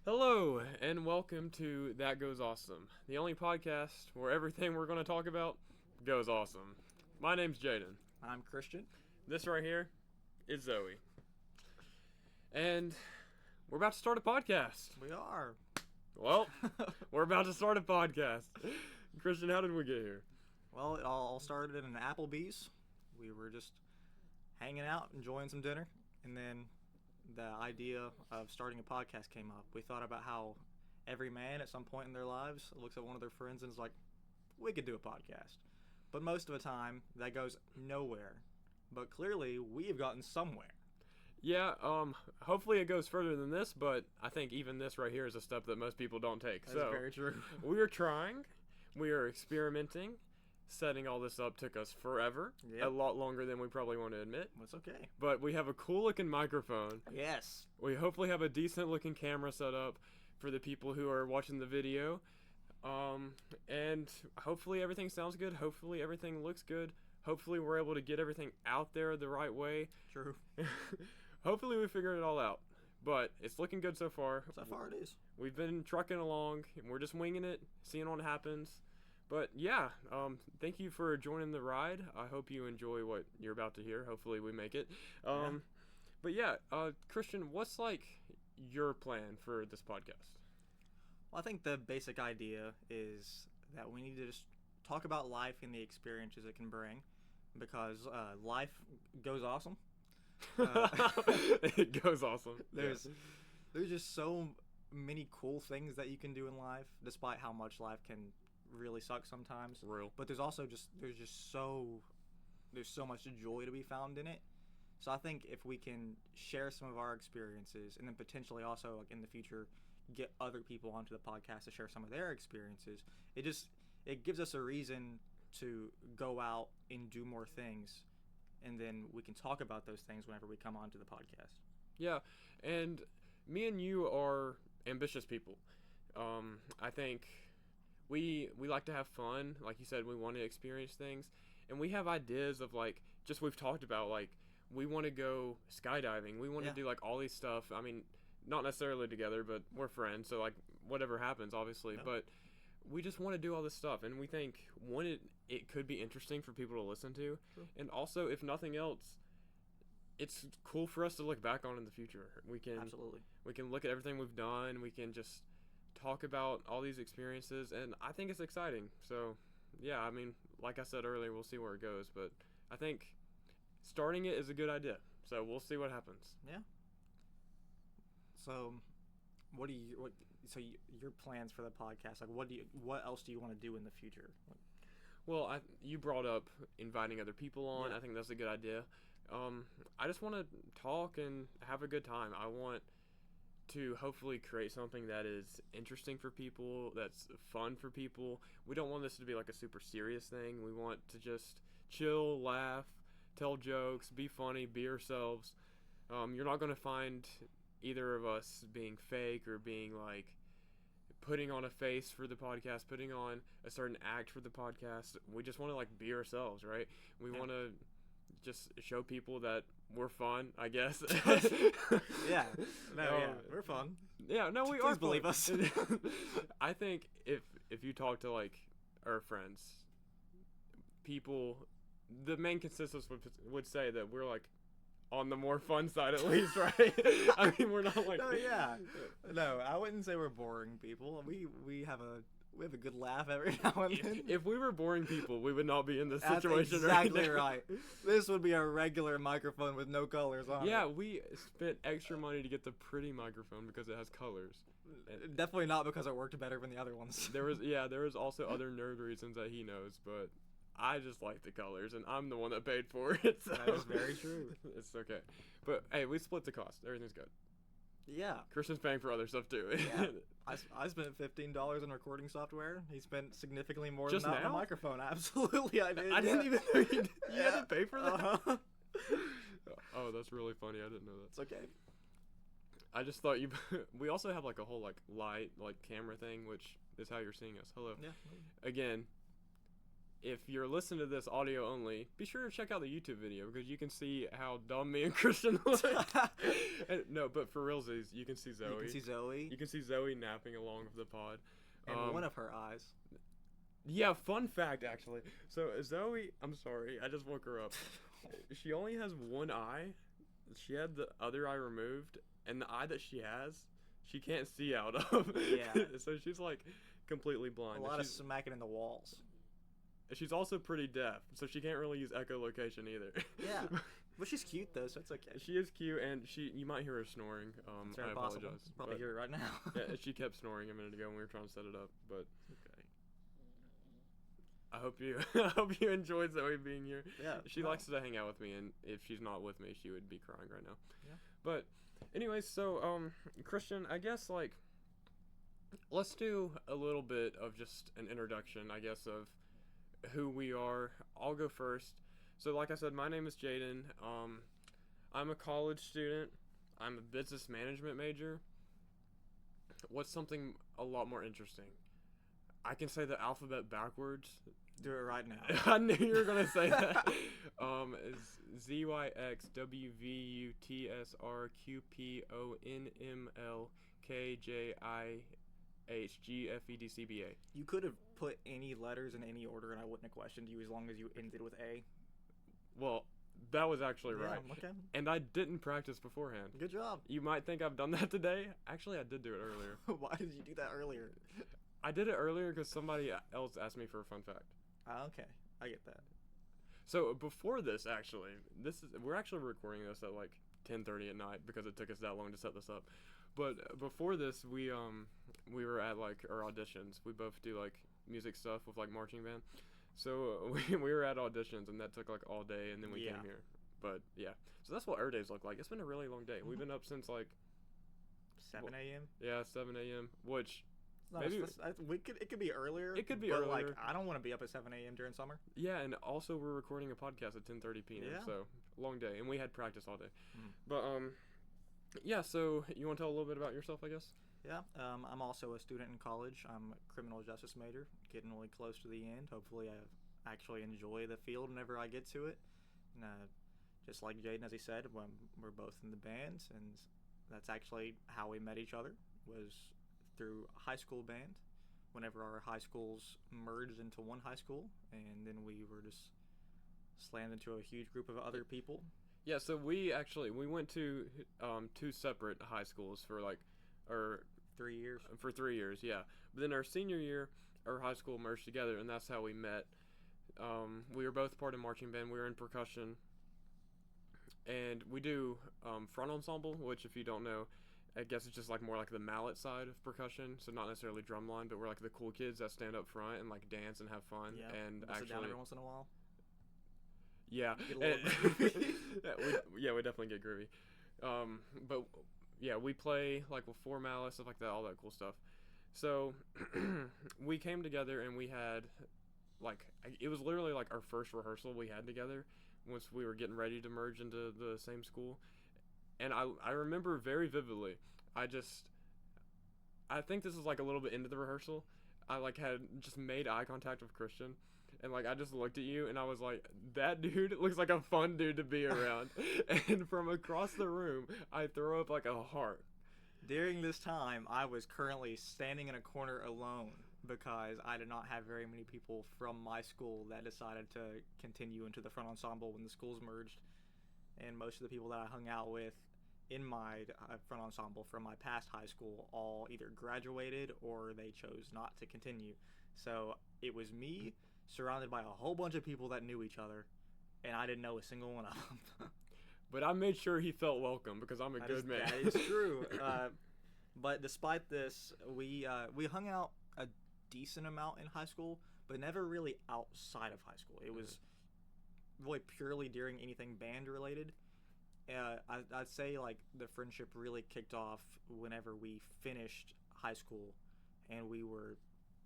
Hello, and welcome to That Goes Awesome, the only podcast where everything we're going to talk about goes awesome. My name's Jayden. I'm Christian. This right here is Zoe. And we're about to start a podcast. We are. Well, we're about to start a podcast. Christian, how did we get here? Well, it all started in an Applebee's. We were just hanging out, enjoying some dinner, and then the idea of starting a podcast came up. We thought about how every man at some point in their lives looks at one of their friends and is like, we could do a podcast. But most of the time, that goes nowhere. But clearly, we have gotten somewhere. Yeah, hopefully it goes further than this, but I think even this right here is a step that most people don't take. That's very true. We are trying. We are experimenting. Setting all this up took us forever. Yep. A lot longer than we probably want to admit. That's okay. But we have a cool looking microphone. Yes. We hopefully have a decent looking camera set up for the people who are watching the video. And hopefully everything sounds good. Hopefully everything looks good. Hopefully we're able to get everything out there the right way. True. Hopefully we figured it all out. But it's looking good so far. So far it is. We've been trucking along. We're just winging it, seeing what happens. But yeah, thank you for joining the ride. I hope you enjoy what you're about to hear. Hopefully we make it. Yeah. But yeah, Christian, what's like your plan for this podcast? Well, I think the basic idea is that we need to just talk about life and the experiences it can bring, because life goes awesome. It goes awesome. There's just so many cool things that you can do in life, despite how much life can really suck sometimes. Real. But there's so much joy to be found in it. So I think if we can share some of our experiences, and then potentially also, like, in the future, get other people onto the podcast to share some of their experiences, it gives us a reason to go out and do more things, and then we can talk about those things whenever we come onto the podcast. Yeah, and me and you are ambitious people. I think we like to have fun. Like you said, we want to experience things, and we have ideas of, like, just we've talked about, like, we want to go skydiving. We want to do, like, all these stuff. I mean, not necessarily together, but we're friends, so, like, whatever happens, obviously. Yeah. But we just want to do all this stuff, and we think, one, it could be interesting for people to listen to, True. and also, if nothing else, it's cool for us to look back on in the future. We can Absolutely. we can look at everything we've done. We can just talk about all these experiences, and I think it's exciting. So, yeah, I mean, like I said earlier, we'll see where it goes, but I think starting it is a good idea. So we'll see what happens. Yeah. So, your plans for the podcast? Like, what else do you want to do in the future? Well, you brought up inviting other people on. Yeah. I think that's a good idea. I just want to talk and have a good time. I want to hopefully create something that is interesting for people, that's fun for people. We don't want this to be like a super serious thing. We want to just chill, laugh, tell jokes, be funny, be ourselves. You're not going to find either of us being fake or being, like, putting on a face for the podcast, putting on a certain act for the podcast. We just want to, like, be ourselves, right? We want to just show people that we're fun, I guess. Yeah. No, we're fun. Yeah, no, we Please are believe fun. us. I think if you talk to, like, our friends, people, the main consensus would say that we're, like, on the more fun side at least, right? I mean, we're not like... No, yeah. No, I wouldn't say we're boring people. We have a good laugh every now and then. If we were boring people, we would not be in this That's situation exactly right now. right. This would be a regular microphone with no colors on Yeah, it. we spent extra money to get the pretty microphone because it has colors. Definitely not because it worked better than the other ones. There was also other nerd reasons that he knows, but I just like the colors, and I'm the one that paid for it. So That is very true. It's okay. But, hey, we split the cost. Everything's good. Yeah. Christian's paying for other stuff, too. Yeah. I spent $15 on recording software. He spent significantly more Just than that on now? a microphone. Absolutely, I did. I didn't even know you had to pay for that? Uh-huh. Oh, that's really funny. I didn't know that. It's okay. I just thought we also have, like, a whole, like, light, like, camera thing, which is how you're seeing us. Hello. Yeah. Again, if you're listening to this audio only, be sure to check out the YouTube video because you can see how dumb me and Christian look. No, but for realsies, you can see Zoe. You can see Zoe. You can see Zoe napping along with the pod. And one of her eyes. Yeah, fun fact actually. So Zoe, I'm sorry, I just woke her up. She only has one eye. She had the other eye removed, and the eye that she has, she can't see out of. Yeah. So she's like completely blind. A lot of smacking in the walls. She's also pretty deaf, so she can't really use echolocation either. Yeah. But she's cute though, so it's okay. She is cute, and you might hear her snoring. It's very possible. Apologize. Probably hear it right now. Yeah, she kept snoring a minute ago when we were trying to set it up, but okay. I hope you enjoyed Zoe being here. Yeah. She likes to hang out with me, and if she's not with me, she would be crying right now. Yeah. But anyways, so Christian, I guess like let's do a little bit of just an introduction, I guess, of who we are. I'll go first. So like I said, my name is Jayden. I'm a college student. I'm a business management major. What's something a lot more interesting? I can say the alphabet backwards. Do it right now. I knew you were gonna say that. ZYXWVUTSRQPONMLKJIHGFEDCBA. You could have put any letters in any order and I wouldn't have questioned you as long as you ended with A. Well, that was actually right. Okay. And I didn't practice beforehand. Good job. You might think I've done that today. Actually, I did do it earlier. Why did you do that earlier? I did it earlier because somebody else asked me for a fun fact. Okay, I get that. So before this, actually, we're actually recording this at like 10:30 at night because it took us that long to set this up. But before this, we were at like our auditions. We both do like music stuff with like marching band. So we were at auditions and that took like all day, and then we came here. But yeah, so that's what our days look like. It's been a really long day. We've been up since like 7 a.m. Yeah, 7 a.m. Which No, maybe it could be earlier. It could be but earlier. Like I don't want to be up at 7 a.m. during summer. Yeah, and also we're recording a podcast at 10:30 p.m. Yeah. So long day, and we had practice all day. Mm. But yeah. So you want to tell a little bit about yourself, I guess? Yeah. I'm also a student in college. I'm a criminal justice major, getting really close to the end. Hopefully, I actually enjoy the field whenever I get to it. And just like Jayden, as he said, we're both in the bands, and that's actually how we met each other. Was through a high school band. Whenever our high schools merged into one high school, and then we were just slammed into a huge group of other people. Yeah, so we went to 2 separate high schools for 3 years. For 3 years, yeah. But then our senior year, our high school merged together, and that's how we met. We were both part of marching band. We were in percussion, and we do front ensemble, which if you don't know, I guess it's just like more like the mallet side of percussion, so not necessarily drumline, but we're like the cool kids that stand up front and like dance and have fun. Yeah, and sit actually, down every once in a while. Yeah, Get a little groovy. we definitely get groovy. But yeah, we play like with 4 mallets, stuff like that, all that cool stuff. So we came together and we had it was literally like our first rehearsal we had together once we were getting ready to merge into the same school. And I remember very vividly, I think this was like a little bit into the rehearsal, I like had just made eye contact with Christian, and like I just looked at you and I was like, that dude looks like a fun dude to be around. And from across the room, I throw up like a heart. During this time, I was currently standing in a corner alone because I did not have very many people from my school that decided to continue into the front ensemble when the schools merged. And most of the people that I hung out with in my front ensemble from my past high school all either graduated or they chose not to continue. So it was me surrounded by a whole bunch of people that knew each other, and I didn't know a single one of them. But I made sure he felt welcome because I'm a good man. That is true. But despite this, we hung out a decent amount in high school, but never really outside of high school. It was really purely during anything band related. I'd say like the friendship really kicked off whenever we finished high school and we were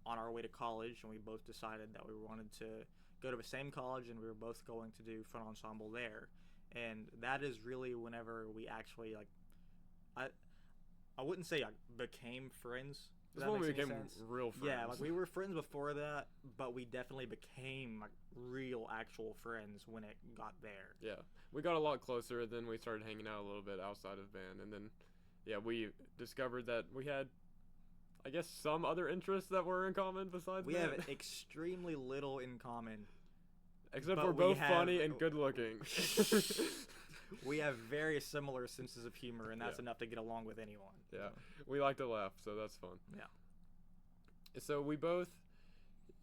on our way to college, and we both decided that we wanted to go to the same college and we were both going to do front ensemble there. And that is really whenever we actually I wouldn't say I became friends, Does That's that when we make any became sense? real friends. Yeah, like we were friends before that, but we definitely became like real, actual friends when it got there. Yeah, we got a lot closer. Then we started hanging out a little bit outside of band, and then, yeah, we discovered that we had, I guess, some other interests that were in common besides We band. have extremely little in common. Except but we're we both have- funny and good looking. We have very similar senses of humor, and that's Yeah. enough to get along with anyone. Yeah, we like to laugh, so that's fun. Yeah. So we both,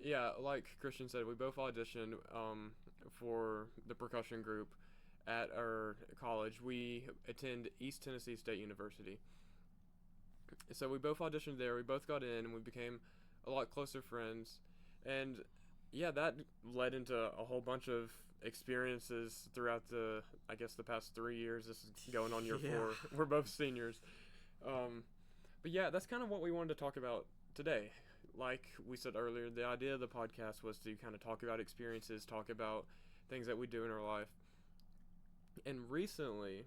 yeah, like Christian said, we both auditioned for the percussion group at our college. We attend East Tennessee State University. So we both auditioned there. We both got in, and we became a lot closer friends. And yeah, that led into a whole bunch of experiences throughout the past 3 years. This is going on year Yeah. 4. We're both seniors. But yeah, that's kind of what we wanted to talk about today. Like we said earlier, the idea of the podcast was to kind of talk about experiences, talk about things that we do in our life. And recently,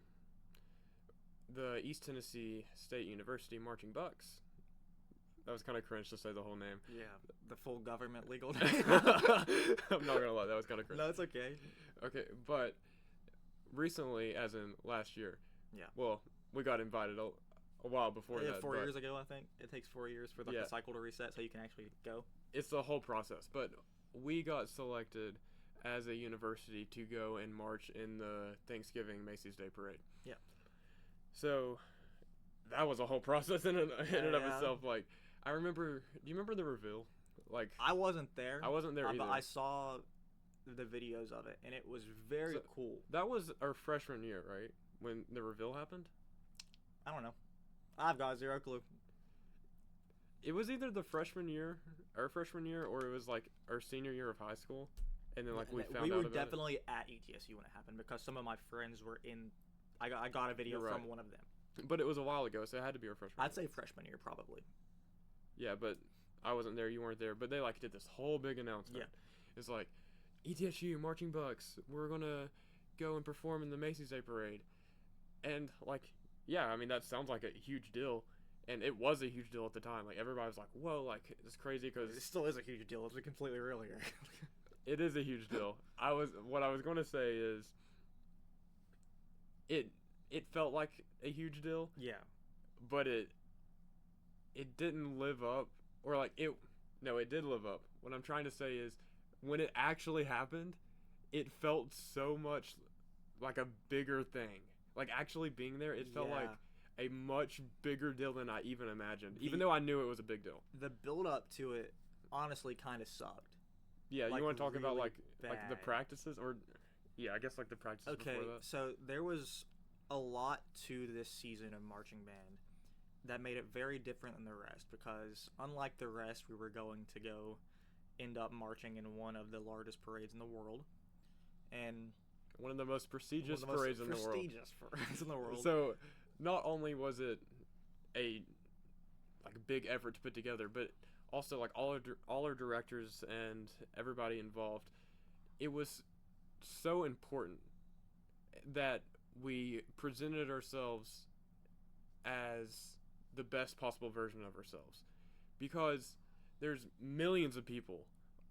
the East Tennessee State University Marching Bucks. That was kind of cringe to say the whole name. Yeah, the full government legal name. I'm not gonna lie, that was kind of cringe. No, it's okay. Okay, but recently, as in last year. Yeah. Well, we got invited a while before Yeah, that. 4 but years ago, I think. It takes 4 years for Yeah. the cycle to reset so you can actually go. It's the whole process. But we got selected as a university to go and march in the Thanksgiving Macy's Day Parade. Yeah. So that was a whole process in and of Yeah. itself. Like, I remember. Do you remember the reveal? Like, I wasn't there. I wasn't there either. But I saw the videos of it, and it was very So- cool. That was our freshman year, right? When the reveal happened. I don't know. I've got zero clue. It was either the freshman year, our freshman year, or it was like our senior year of high school, and then like we found we out were about definitely at ETSU when it happened because some of my friends were in. I got a video You're from right. one of them. it. But it was a while ago, so it had to be our freshman. I'd say freshman year probably. Yeah, but I wasn't there. You weren't there. But they like did this whole big announcement. Yeah. It's like, ETSU Marching Bucks, we're gonna go and perform in the Macy's Day Parade, and like, yeah, I mean that sounds like a huge deal. And it was a huge deal at the time. Like, everybody was like, whoa, like, it's crazy because It still is a huge deal. It's completely real here. it is a huge deal. What I was going to say is it felt like a huge deal, Yeah. but it didn't live up, or like, it did live up. What I'm trying to say is when it actually happened, it felt so much like a bigger thing. Like, actually being there, it felt Yeah. like a much bigger deal than I even imagined, even The- though I knew it was a big deal. The build up to it honestly kind of sucked. Yeah, Like, you want to talk about really like the bad. practices, or yeah, I guess like the practices Okay, before that. so there was a lot to this season of marching band that made it very different than the rest because unlike the rest, we were going to go end up marching in one of the largest parades in the world, and One of the most prestigious one of the most parades in the world. prestigious parades in the world. So, not only was it a big effort to put together, but also like all our directors and everybody involved, it was so important that we presented ourselves as the best possible version of ourselves, because there's millions of people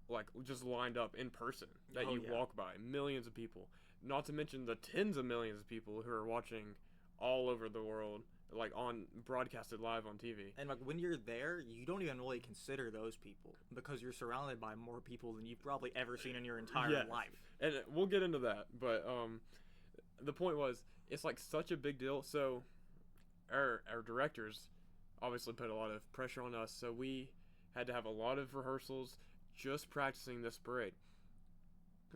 like just lined up in person that Oh, you yeah. walk by, millions of people, not to mention the tens of millions of people who are watching all over the world, like on broadcasted live on TV. And like when you're there, you don't even really consider those people because you're surrounded by more people than you've probably ever seen in your entire Yes. life. And we'll get into that, but the point was, it's like such a big deal. So our directors obviously put a lot of pressure on us, so we had to have a lot of rehearsals just practicing this parade.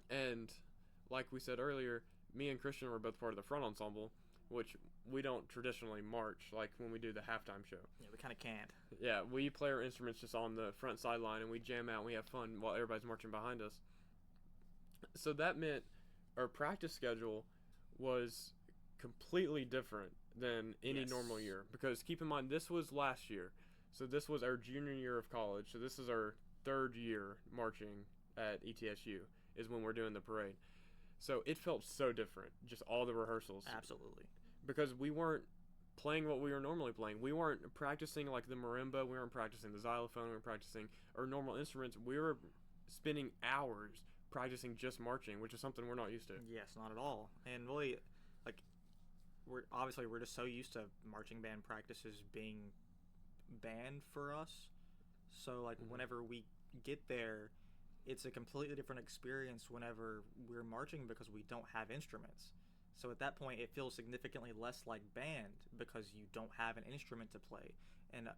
And like we said earlier, me and Christian were both part of the front ensemble, which we don't traditionally march like when we do the halftime show. Yeah, we kind of can't. Yeah, we play our instruments just on the front sideline and we jam out and we have fun while everybody's marching behind us. So that meant our practice schedule was completely different than any Yes. normal year, because keep in mind this was last year. So this was our junior year of college. So this is our third year marching at ETSU is when we're doing the parade. So it felt so different, just all the rehearsals. Absolutely. Because we weren't playing what we were normally playing. We weren't practicing like the marimba. We weren't practicing the xylophone. We weren't practicing our normal instruments. We were spending hours practicing just marching, which is something we're not used to. Yes, not at all. And really, like, we're just so used to marching band practices being banned for us. So like whenever we get there, it's a completely different experience whenever we're marching because we don't have instruments. So at that point, it feels significantly less like band because you don't have an instrument to play. And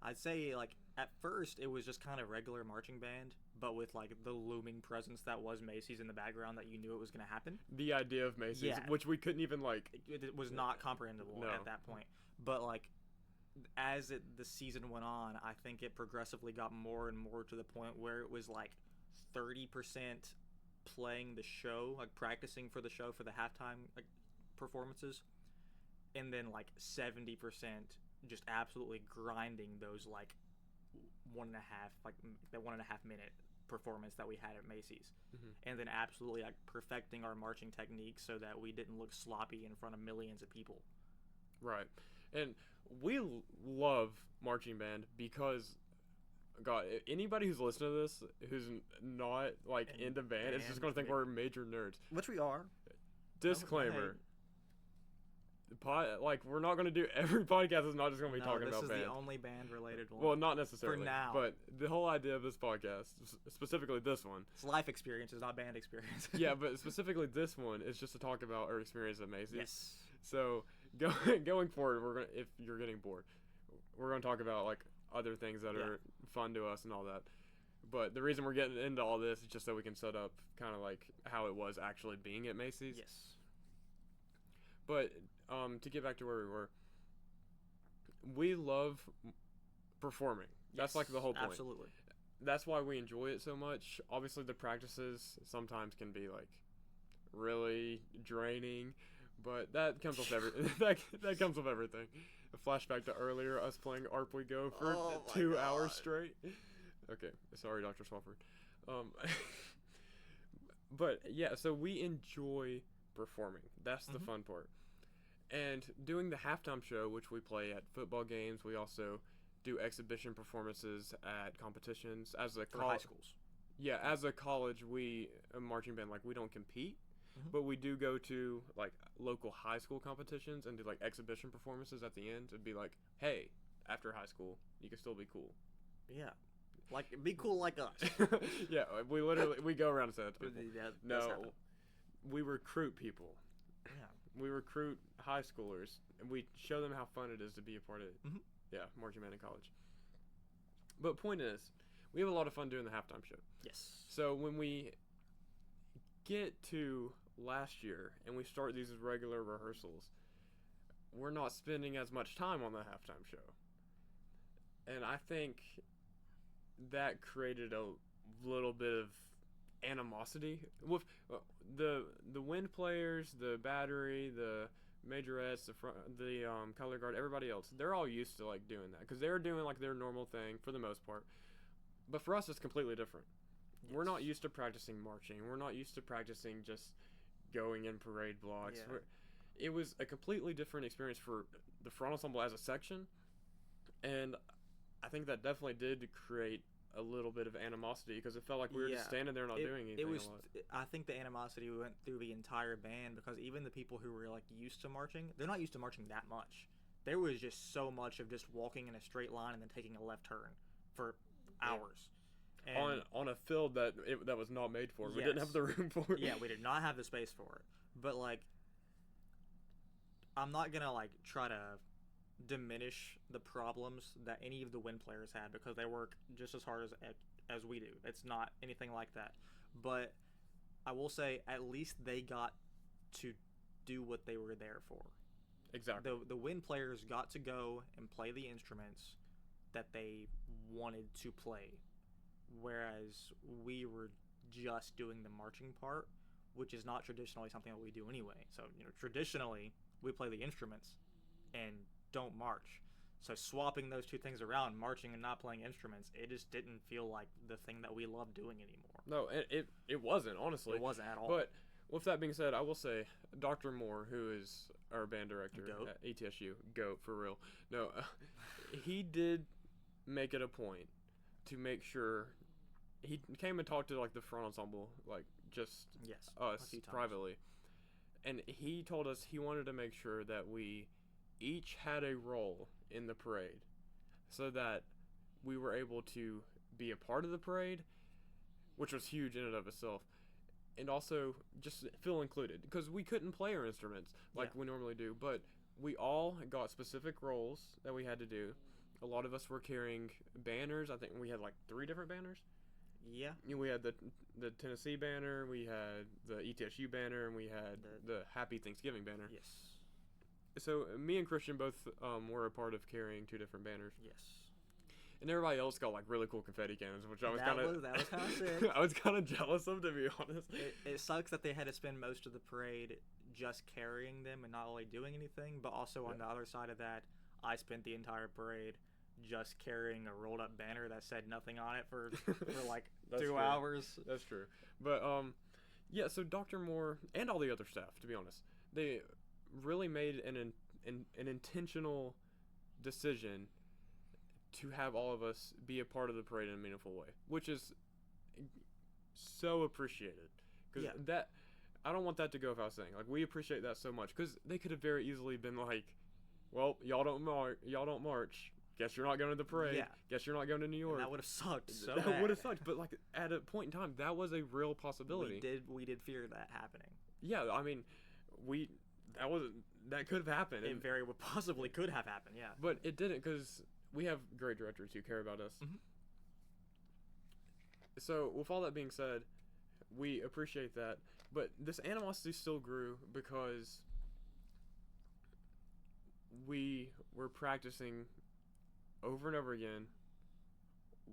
I'd say, like, at first, it was just kind of regular marching band, but with, like, the looming presence that was Macy's in the background that you knew it was going to happen. The idea of Macy's, Yeah. which we couldn't even, like... It was not comprehensible at that point. But, like, as the season went on, I think it progressively got more and more to the point where it was, like, 30% playing the show, like, practicing for the show for the halftime, like, performances, and then, like, 70% just absolutely grinding those like 1.5 minute performance that we had at Macy's, and then absolutely like perfecting our marching technique so that we didn't look sloppy in front of millions of people. Right. And we love marching band because, God, anybody who's listening to this who's not like into band is just gonna think we're major nerds, which we are. Disclaimer. Like, we're not going to do every podcast is not just going to be talking about band. This is the only band related one. Well, not necessarily. For now. But the whole idea of this podcast, specifically this one. It's life experiences, not band experience. Yeah, but specifically this one is just to talk about our experience at Macy's. Yes. So, going forward, if you're getting bored, we're going to talk about, like, other things that are fun to us and all that. But the reason we're getting into all this is just so we can set up kind of, like, how it was actually being at Macy's. Yes. But... to get back to where we were, we love performing. That's like the whole point. Absolutely. That's why we enjoy it so much. Obviously, the practices sometimes can be like really draining, but that comes with that comes with everything. A flashback to earlier, us playing ARP We Go for 2 hours straight. Okay, sorry, Dr. Swafford. But yeah, so we enjoy performing. That's the fun part. And doing the halftime show, which we play at football games, we also do exhibition performances at competitions. As a high schools. Yeah, as a college, a marching band, like, we don't compete, but we do go to, like, local high school competitions and do, like, exhibition performances at the end to be like, hey, after high school, you can still be cool. Yeah. Like, be cool like us. Yeah, we go around and say that to people. No, we recruit people. Yeah. We recruit high schoolers, and we show them how fun it is to be a part of it. Yeah, marching band in college. But point is, we have a lot of fun doing the halftime show. Yes. So when we get to last year and we start these regular rehearsals, we're not spending as much time on the halftime show. And I think that created a little bit of animosity with the wind players, the battery, the majorettes, the color guard, everybody else. They're all used to like doing that because they're doing like their normal thing for the most part. But for us, it's completely different. Yes. We're not used to practicing marching. We're not used to practicing just going in parade blocks. Yeah. It was a completely different experience for the front ensemble as a section, and I think that definitely did create a little bit of animosity because it felt like we were just standing there not doing anything. I think the animosity went through the entire band because even the people who were like used to marching, they're not used to marching that much. There was just so much of just walking in a straight line and then taking a left turn for hours. And on a field that was not made for. We didn't have the room for it. Yeah, we did not have the space for it. But like, I'm not gonna like try to diminish the problems that any of the wind players had because they work just as hard as we do. It's not anything like that. But I will say at least they got to do what they were there for. Exactly. The wind players got to go and play the instruments that they wanted to play, whereas we were just doing the marching part, which is not traditionally something that we do anyway. So, traditionally we play the instruments and don't march. So swapping those two things around, marching and not playing instruments, it just didn't feel like the thing that we love doing anymore. No, it wasn't, honestly. It wasn't at all. But with that being said, I will say Dr. Moore, who is our band director Goat. at ETSU, Goat for real. No, he did make it a point to make sure he came and talked to like the front ensemble, like just Yes. us a few times. privately, and he told us he wanted to make sure that we each had a role in the parade, so that we were able to be a part of the parade, which was huge in and of itself, and also just feel included because we couldn't play our instruments like we normally do, but we all got specific roles that we had to do. A lot of us were carrying banners. I think we had like 3 different banners. Yeah. We had the Tennessee banner, we had the ETSU banner, and we had the Happy Thanksgiving banner. Yes. So me and Christian both were a part of carrying 2 different banners. Yes. And everybody else got like really cool confetti cannons, which I was kind of that was kind of sick. I was kind of jealous of, to be honest. It sucks that they had to spend most of the parade just carrying them and not really doing anything, but also on the other side of that, I spent the entire parade just carrying a rolled up banner that said nothing on it for like 2 hours. That's true. But yeah, so Dr. Moore and all the other staff, to be honest, they really made an intentional decision to have all of us be a part of the parade in a meaningful way, which is so appreciated. Because that, I don't want that to go without saying. Like, we appreciate that so much, because they could have very easily been like, well, y'all don't march. Guess you're not going to the parade. Yeah. Guess you're not going to New York. And that would have sucked so That bad. would have sucked. But like at a point in time, that was a real possibility. We did fear that happening. Yeah, I mean, that could have happened. It very possibly could have happened. Yeah. But it didn't, because we have great directors who care about us. Mhm. So with all that being said, we appreciate that. But this animosity still grew because we were practicing over and over again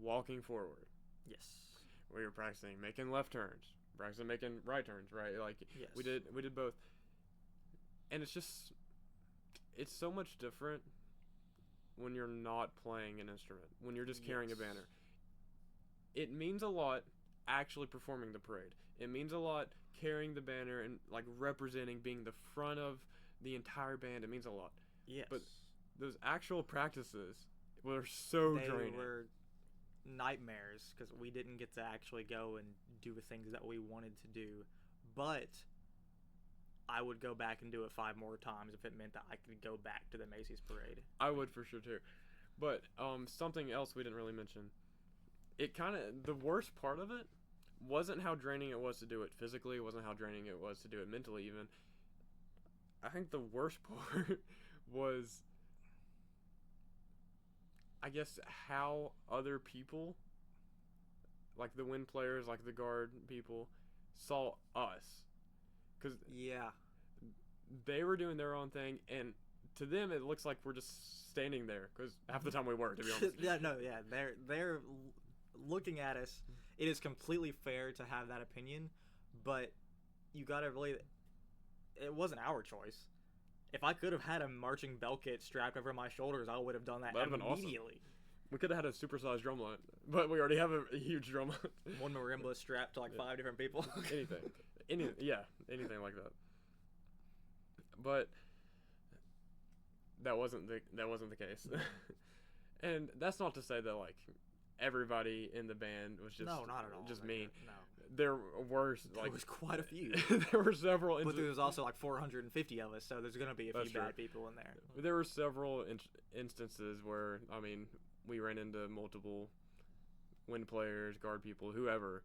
walking forward. Yes. We were practicing making left turns, practicing making right turns, right? Like Yes. we did both. And it's so much different when you're not playing an instrument, when you're just carrying a banner. It means a lot actually performing the parade. It means a lot carrying the banner and like representing, being the front of the entire band. It means a lot. Yes. But those actual practices were so draining. They were nightmares because we didn't get to actually go and do the things that we wanted to do. But I would go back and do it 5 more times if it meant that I could go back to the Macy's parade. I would for sure too. But something else we didn't really mention. The worst part of it wasn't how draining it was to do it physically. It wasn't how draining it was to do it mentally even. I think the worst part was, I guess, how other people, like the wind players, like the guard people, saw us. Because they were doing their own thing, and to them it looks like we're just standing there, because half the time we were, to be honest. They're looking at us. It is completely fair to have that opinion, but you gotta really, it wasn't our choice. If I could have had a marching bell kit strapped over my shoulders, I would have done that immediately. Awesome. We could have had a supersized drumline, but we already have a huge drumline. One marimba strapped to like 5 different people. Anything like that. But that wasn't the case. And that's not to say that like everybody in the band was just not at all. Just mean. No. There were There was quite a few. There were several. But there was also like 450 of us, so there's gonna be a few bad people in there. There were several instances where, I mean, we ran into multiple wind players, guard people, whoever,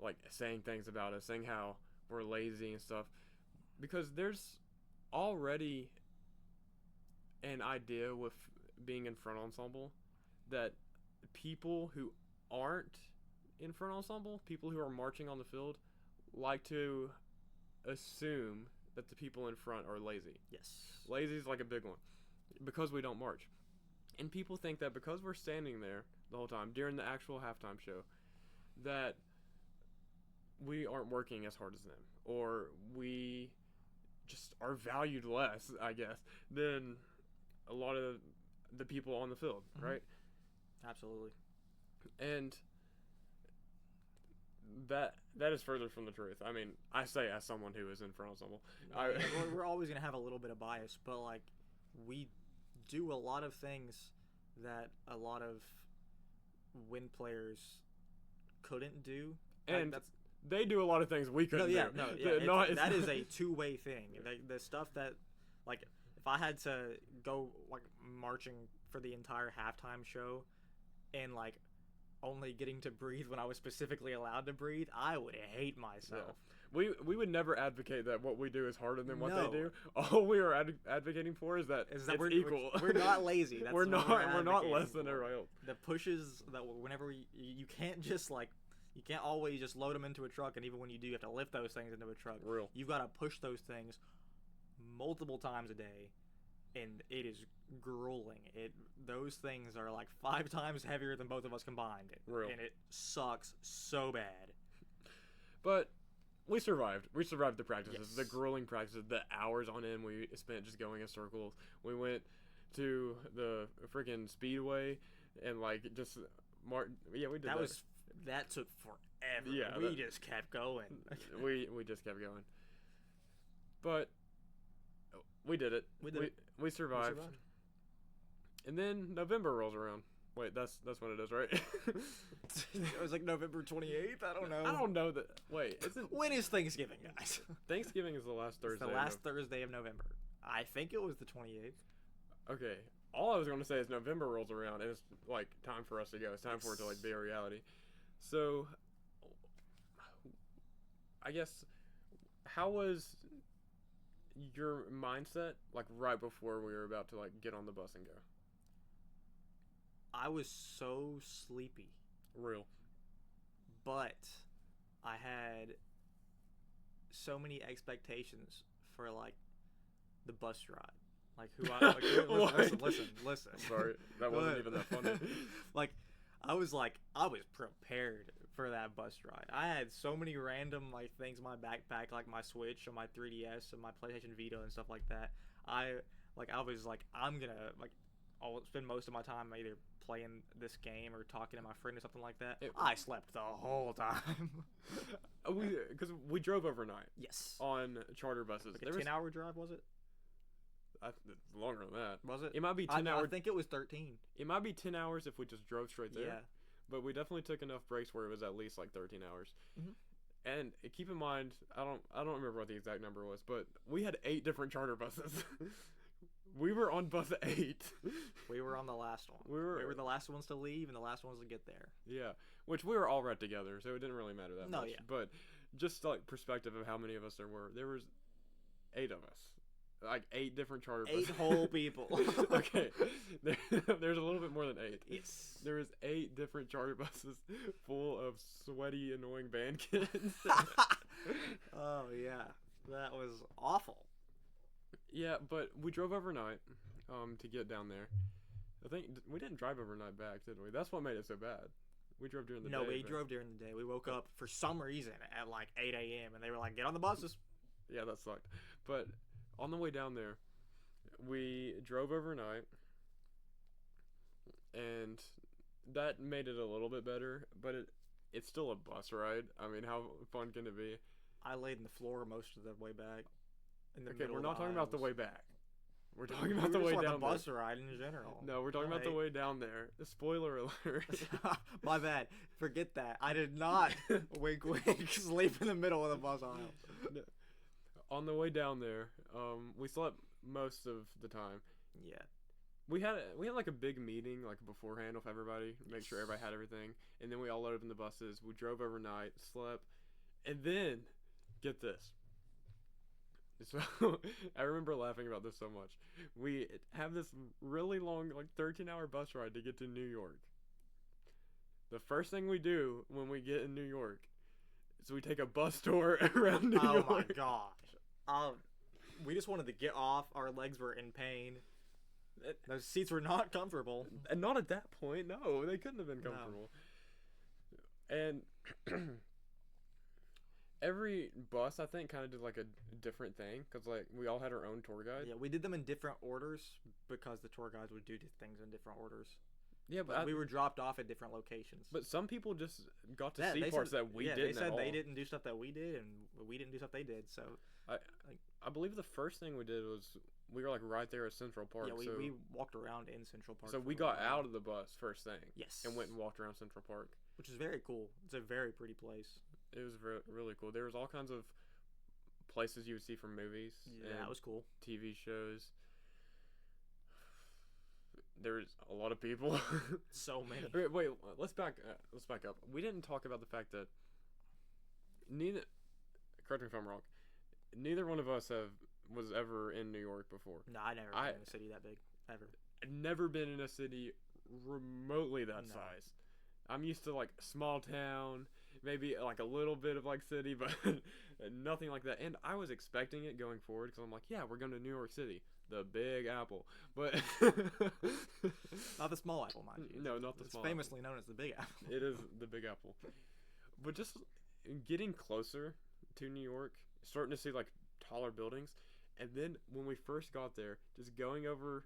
like saying things about us, saying how we're lazy and stuff, because there's already an idea with being in front ensemble that people who aren't in front ensemble, people who are marching on the field, like to assume that the people in front are lazy. Yes. Lazy is like a big one, because we don't march. And people think that because we're standing there the whole time during the actual halftime show, that we aren't working as hard as them, or we just are valued less, I guess, than a lot of the people on the field, right? Absolutely. And that is further from the truth. I mean, I say as someone who is in front ensemble. We're always gonna have a little bit of bias, but like we do a lot of things that a lot of wind players couldn't do, and they do a lot of things we couldn't do. That is a two-way thing. The stuff that, like, if I had to go like marching for the entire halftime show, and like only getting to breathe when I was specifically allowed to breathe, I would hate myself. Yeah. We would never advocate that what we do is harder than what they do. All we are advocating for is that it's equal. We're not lazy. That's we're not less than everybody else. The pushes that whenever you can't just like, you can't always just load them into a truck, and even when you do, you have to lift those things into a truck. Real. You've got to push those things multiple times a day, and it is grueling. Those things are like 5 times heavier than both of us combined. Real. And it sucks so bad. But we survived. We survived the practices, Yes. the grueling practices, the hours on end we spent just going in circles. We went to the freaking speedway and like just we did that. That took forever. Yeah, we just kept going. we just kept going. But we did it. We survived. And then November rolls around. Wait, that's when it is, right? It was like November 28th. I don't know. I don't know that. Wait, when is Thanksgiving, guys? Thanksgiving is the last Thursday. It's the last Thursday of November. I think it was the 28th. Okay. All I was going to say is November rolls around, and it's like time for us to go. It's time for it to like be a reality. So, I guess, how was your mindset like right before we were about to like get on the bus and go? I was so sleepy. Real. But I had so many expectations for like the bus ride. Like listen. Sorry, that wasn't even that funny. I was prepared for that bus ride. I had so many random like things in my backpack, like my Switch and my 3DS and my PlayStation Vita and stuff like that. I'm gonna like I'll spend most of my time either playing this game or talking to my friend or something like that. I slept the whole time. Because we drove overnight. Yes. On charter buses. Like a 10-hour drive, was it? Longer than that. Was it? It might be 10 hours. I think it was 13. It might be 10 hours if we just drove straight there. Yeah. But we definitely took enough breaks where it was at least like 13 hours. Mm-hmm. And keep in mind, I don't remember what the exact number was, but we had 8 different charter buses. We were on bus 8. We were on the last one. We were the last ones to leave and the last ones to get there. Yeah, which we were all right together, so it didn't really matter that much. Yeah. But just like perspective of how many of us there was 8 of us. Like 8 different charter buses. 8 whole people. Okay, there's a little bit more than 8. Yes. There was 8 different charter buses full of sweaty, annoying band kids. Oh yeah, that was awful. Yeah, but we drove overnight to get down there. I think we didn't drive overnight back, did we? That's what made it so bad. We drove during the day. No, we drove during the day. We woke up for some reason at like 8 a.m. and they were like, "Get on the buses." Yeah, that sucked. But on the way down there, we drove overnight, and that made it a little bit better. But it's still a bus ride. I mean, how fun can it be? I laid on the floor most of the way back. Okay, we're not talking about the way back. We're talking about the way down the bus ride in general. No, we're talking about the way down there. Spoiler alert. My bad. Forget that. I did not wink sleep in the middle of the bus aisle. No. On the way down there, we slept most of the time. Yeah. We had like a big meeting like beforehand with everybody, make sure everybody had everything, and then we all loaded in the buses. We drove overnight, slept, and then get this. So I remember laughing about this so much. We have this really long, like 13-hour bus ride to get to New York. The first thing we do when we get in New York is we take a bus tour around New York. Oh my gosh. We just wanted to get off. Our legs were in pain. Those seats were not comfortable. And not at that point. No, they couldn't have been comfortable. No. And every bus, I think, kind of did like a different thing because like we all had our own tour guide. Yeah, we did them in different orders because the tour guides would do things in different orders. Yeah, but Like, we were dropped off at different locations. but some people just got to Yeah, see they parts said, that we yeah, didn't they said at they all. didn't do stuff that we did, and we didn't do stuff they did. So I believe the first thing we did was we were like right there at Central Park. yeah, so we walked around in Central Park. so for we a got while. out of the bus first thing. Yes, And went and walked around Central Park. which is very cool. It's a very pretty place. It was really cool. There was all kinds of places you would see from movies. Yeah, and that was cool. TV shows. There's a lot of people. So many. Wait, let's back up. We didn't talk about the fact that neither. Correct me if I'm wrong. Neither one of us was ever in New York before. No, I never been in a city that big ever. I've never been in a city remotely that No. size. I'm used to like small town, maybe like a little bit of like city, but nothing like that. And I was expecting it going forward because I'm like, yeah, we're going to New York City, the Big Apple, but Not the Small Apple, mind you. No, not the It's Small famously known as the Big Apple. It is the Big Apple. But just getting closer to New York, starting to see like taller buildings, and then when we first got there, just going over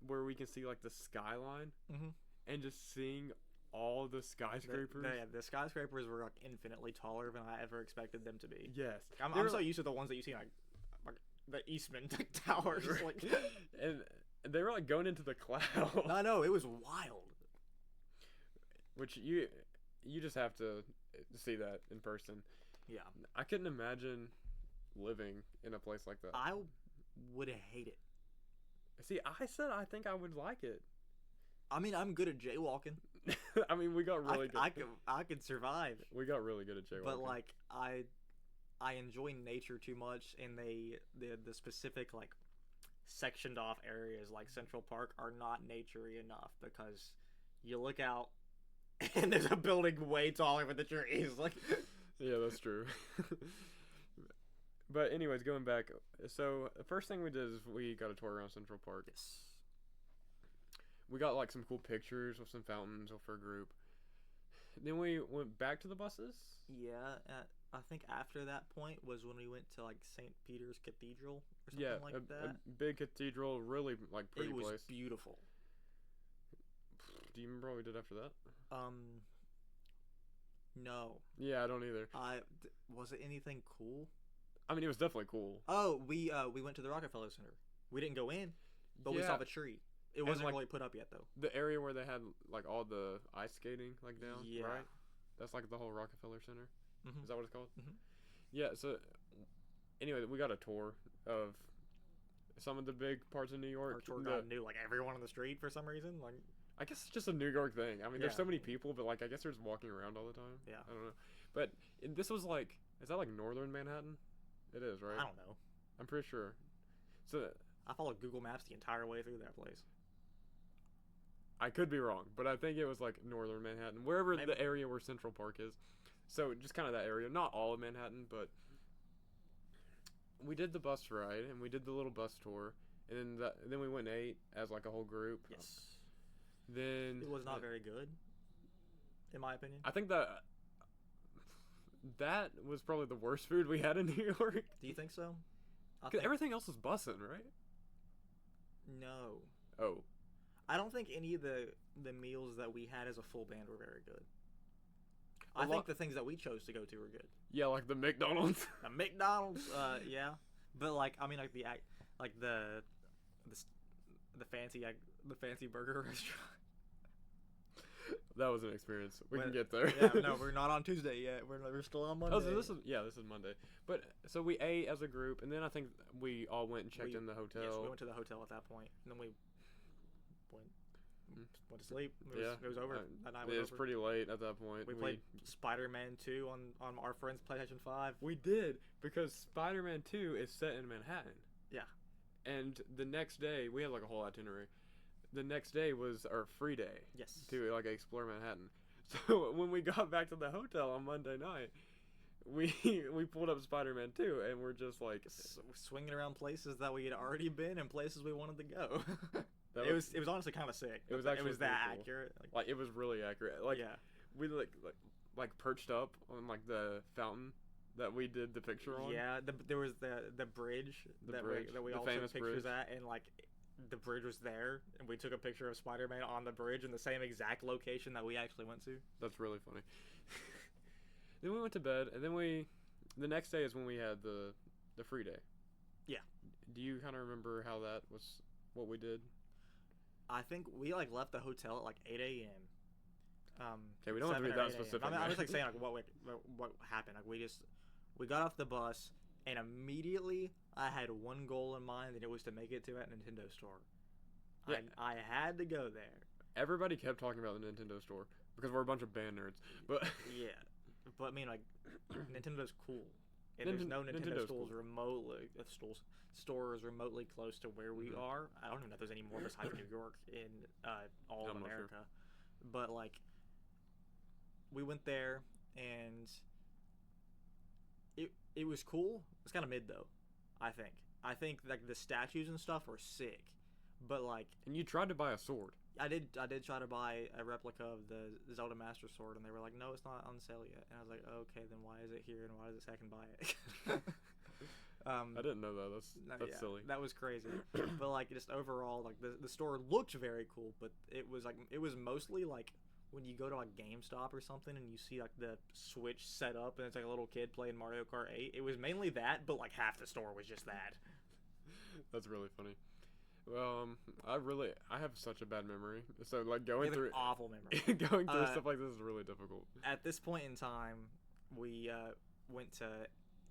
where we can see like the skyline Mhm. and just seeing all the skyscrapers. The skyscrapers were like infinitely taller than I ever expected them to be. Yes. I'm so used to the ones that you see like the Eastman Towers. Like, and they were like going into the clouds. I know, it was wild. Which you just have to see that in person. Yeah, I couldn't imagine living in a place like that. I would hate it. See, I said I think I would like it. I mean, I'm good at jaywalking. I mean, we got really good. I could survive. We got really good at jaywalking. But like I enjoy nature too much, and the specific like sectioned off areas like Central Park are not naturey enough because you look out and there's a building way taller than the trees. Like, yeah, that's true. But anyways, going back, so the first thing we did is we got a tour around Central Park. yes, We got like some cool pictures with some fountains for a group. Then we went back to the buses. yeah. I think after that point was when we went to like St. Peter's Cathedral or something Yeah, like a that. big cathedral, really like pretty It was place. beautiful. Do you remember what we did after that? No. Yeah, I don't either. Was it anything cool? I mean, it was definitely cool. Oh, we went to the Rockefeller Center. We didn't go in, but we Yeah. saw the tree. It wasn't like, really put up yet though. The area where they had like all the ice skating like down, Yeah. right? That's like the whole Rockefeller Center. Mhm. Is that what it's called? Mhm. Yeah. So anyway, we got a tour of some of the big parts of New York. Our tour guide knew like everyone on the street for some reason. Like, I guess it's just a New York thing. I mean, there's Yeah. so many people, but like I guess they're just walking around all the time. Yeah. I don't know. But this was like, is that like northern Manhattan? It is, right? I don't know. I'm pretty sure. So I followed Google Maps the entire way through that place. I could be wrong, but I think it was like northern Manhattan, wherever Maybe. the area where Central Park is. So just kind of that area, not all of Manhattan, but we did the bus ride and we did the little bus tour, and then we went and ate as like a whole group. Yes. Then It was not very good, in my opinion. I think that was probably the worst food we had in New York. Do you think so? I 'Cause think, everything else was bussin', right? no. Oh, I don't think any of the meals that we had as a full band were very good. A I think lot- the things that we chose to go to were good. yeah, like the McDonald's. A McDonald's, yeah, but like I mean, like the fancy burger restaurant. That was an experience. We can But- get there. Yeah, no, we're not on Tuesday yet. We're still on Monday. Oh, so this is Monday. But so we ate as a group, and then I think we all went and checked in the hotel. Yes, we went to the hotel at that point, and then we went to sleep. It was over. That night was It was over. pretty late at that point. We played Spider-Man 2 on our friend's PlayStation 5. We did, because Spider-Man 2 is set in Manhattan. Yeah. And the next day, we had like a whole itinerary. The next day was our free day Yes. to like explore Manhattan. So when we got back to the hotel on Monday night, we pulled up Spider-Man 2, and we're just like, Swinging around places that we had already been and places we wanted to go. That it was honestly kind of sick. It was It actually was that pretty cool. accurate. like it was really accurate. Like yeah. we like perched up on like the fountain that we did the picture on. Yeah. There was the bridge The that bridge, we the all famous took pictures bridge. at, and like the bridge was there, and we took a picture of Spider-Man on the bridge in the same exact location that we actually went to. That's really funny. Then we went to bed, and then the next day is when we had the free day. Yeah. Do you kind of remember how that was, what we did? I think we like left the hotel at like 8 a.m. Okay, we don't have to be that specific. I mean, I'm just like saying like what happened. Like we got off the bus, and immediately I had one goal in mind, and it was to make it to that Nintendo store. Yeah. I had to go there. Everybody kept talking about the Nintendo store because we're a bunch of band nerds. But yeah, but I mean like Nintendo's cool, and there's no Nintendo stores remotely stores remotely close to where we are. I don't even know if there's any more besides New York in all of America. Sure. But like, we went there, and it was cool. It's kind of mid though. I think like the statues and stuff were sick, but like. And you tried to buy a sword. I did try to buy a replica of the Zelda Master Sword, and they were like, no, it's not on sale yet. And I was like, okay, then why is it here, and why does it say I can buy it? I didn't know that. That's silly. That was crazy. But like, just overall, like the store looked very cool, but it was mostly like when you go to like GameStop or something and you see like the Switch set up and it's like a little kid playing Mario Kart 8. It was mainly that, but like half the store was just that. That's really funny. Well, I have such a bad memory. So like going through awful memory. Going through stuff like this is really difficult. At this point in time, we went to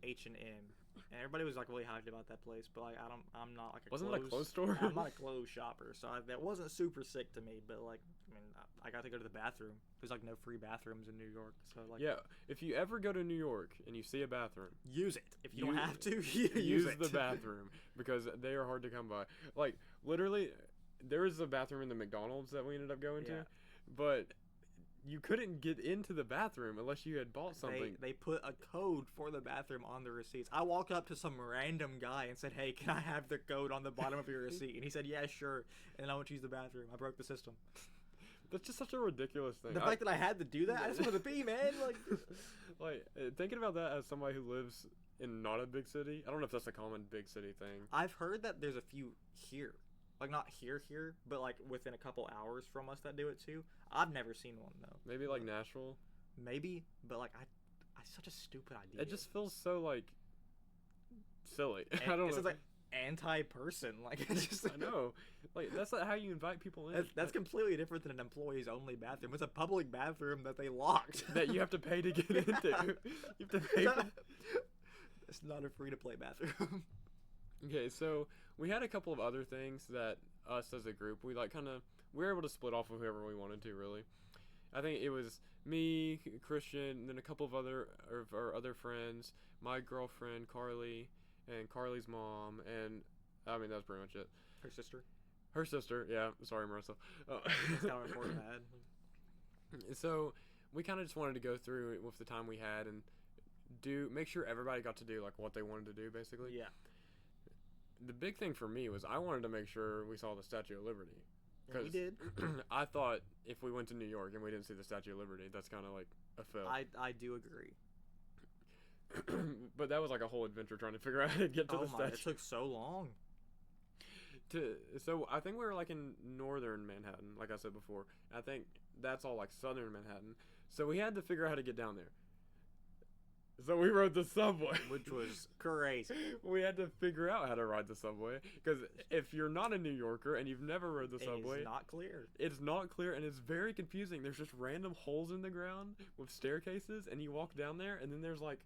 H&M, and everybody was like really hyped about that place. But like I'm not like wasn't it a clothes store? I'm not a clothes shopper, so that wasn't super sick to me. But like, I mean, I got to go to the bathroom. There's like no free bathrooms in New York, so like. Yeah, if you ever go to New York and you see a bathroom, use it. If you don't have to, use the bathroom because they are hard to come by. Like literally, there was a bathroom in the McDonald's that we ended up going to, but you couldn't get into the bathroom unless you had bought something. They put a code for the bathroom on the receipts. I walked up to some random guy and said, "Hey, can I have the code on the bottom of your receipt?" And he said, "Yeah, sure." And I went to use the bathroom. I broke the system. That's just such a ridiculous thing. The fact that I had to do that, I just wanted to pee, man. Like thinking about that as somebody who lives in not a big city. I don't know if that's a common big city thing. I've heard that there's a few here. Like, not here, but, like, within a couple hours from us that do it, too. I've never seen one, though. Maybe, like, Nashville? Maybe, but, like, I such a stupid idea. It just feels so, like, silly. I don't know. It's, like, anti-person. Like, it's just... I know. Like, that's not how you invite people in. That's completely different than an employees-only bathroom. It's a public bathroom that they locked. That you have to pay to get into. You have to pay for... It's not a free-to-play bathroom. Okay, so we had a couple of other things that us as a group, we were able to split off with whoever we wanted to, really. I think it was me, Christian, and then a couple of our other friends, my girlfriend, Carly, and Carly's mom, and I mean, that's pretty much it. Her sister, yeah. Sorry, Marissa. That's kind of important to add. So we kind of just wanted to go through it with the time we had and make sure everybody got to do like what they wanted to do, basically. Yeah. The big thing for me was I wanted to make sure we saw the Statue of Liberty. And we did. I thought if we went to New York and we didn't see the Statue of Liberty, that's kind of like a fail. I do agree. But that was like a whole adventure trying to figure out how to get to the statue. It took so long. So I think we were like in northern Manhattan, like I said before. I think that's all like southern Manhattan. So we had to figure out how to get down there. So we rode the subway. Which was crazy. We had to figure out how to ride the subway. Because if you're not a New Yorker and you've never rode the subway... It's not clear. It's not clear and it's very confusing. There's just random holes in the ground with staircases and you walk down there and then there's like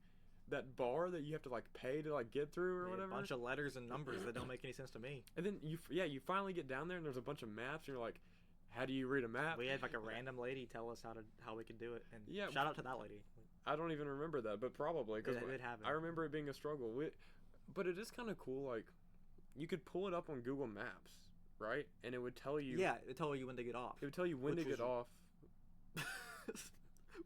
that bar that you have to like pay to like get through or whatever. A bunch of letters and numbers that don't make any sense to me. And then you finally get down there and there's a bunch of maps and you're like, how do you read a map? We had like a random lady tell us how we could do it. And shout out to that lady. I don't even remember that, but probably because I remember it being a struggle. But it is kind of cool. Like, you could pull it up on Google Maps, right? And it would tell you. Yeah, it would tell you when to get off. It would tell you when to get off.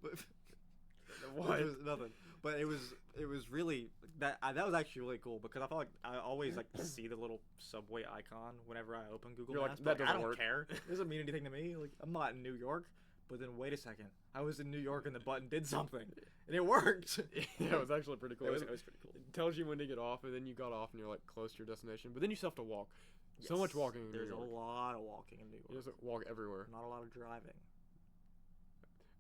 What? It was nothing. But it was really that was actually really cool because I felt like I always like see the little subway icon whenever I open Google Maps. Like, that doesn't I don't work. care. It doesn't mean anything to me. Like, I'm not in New York. But then wait a second, I was in New York and the button did something, and it worked. Yeah, it was actually pretty cool. It was pretty cool. It tells you when to get off, and then you got off and you're like close to your destination. But then you still have to walk. So much walking in New There's York. a lot of walking in New You York. just walk everywhere. Not a lot of driving.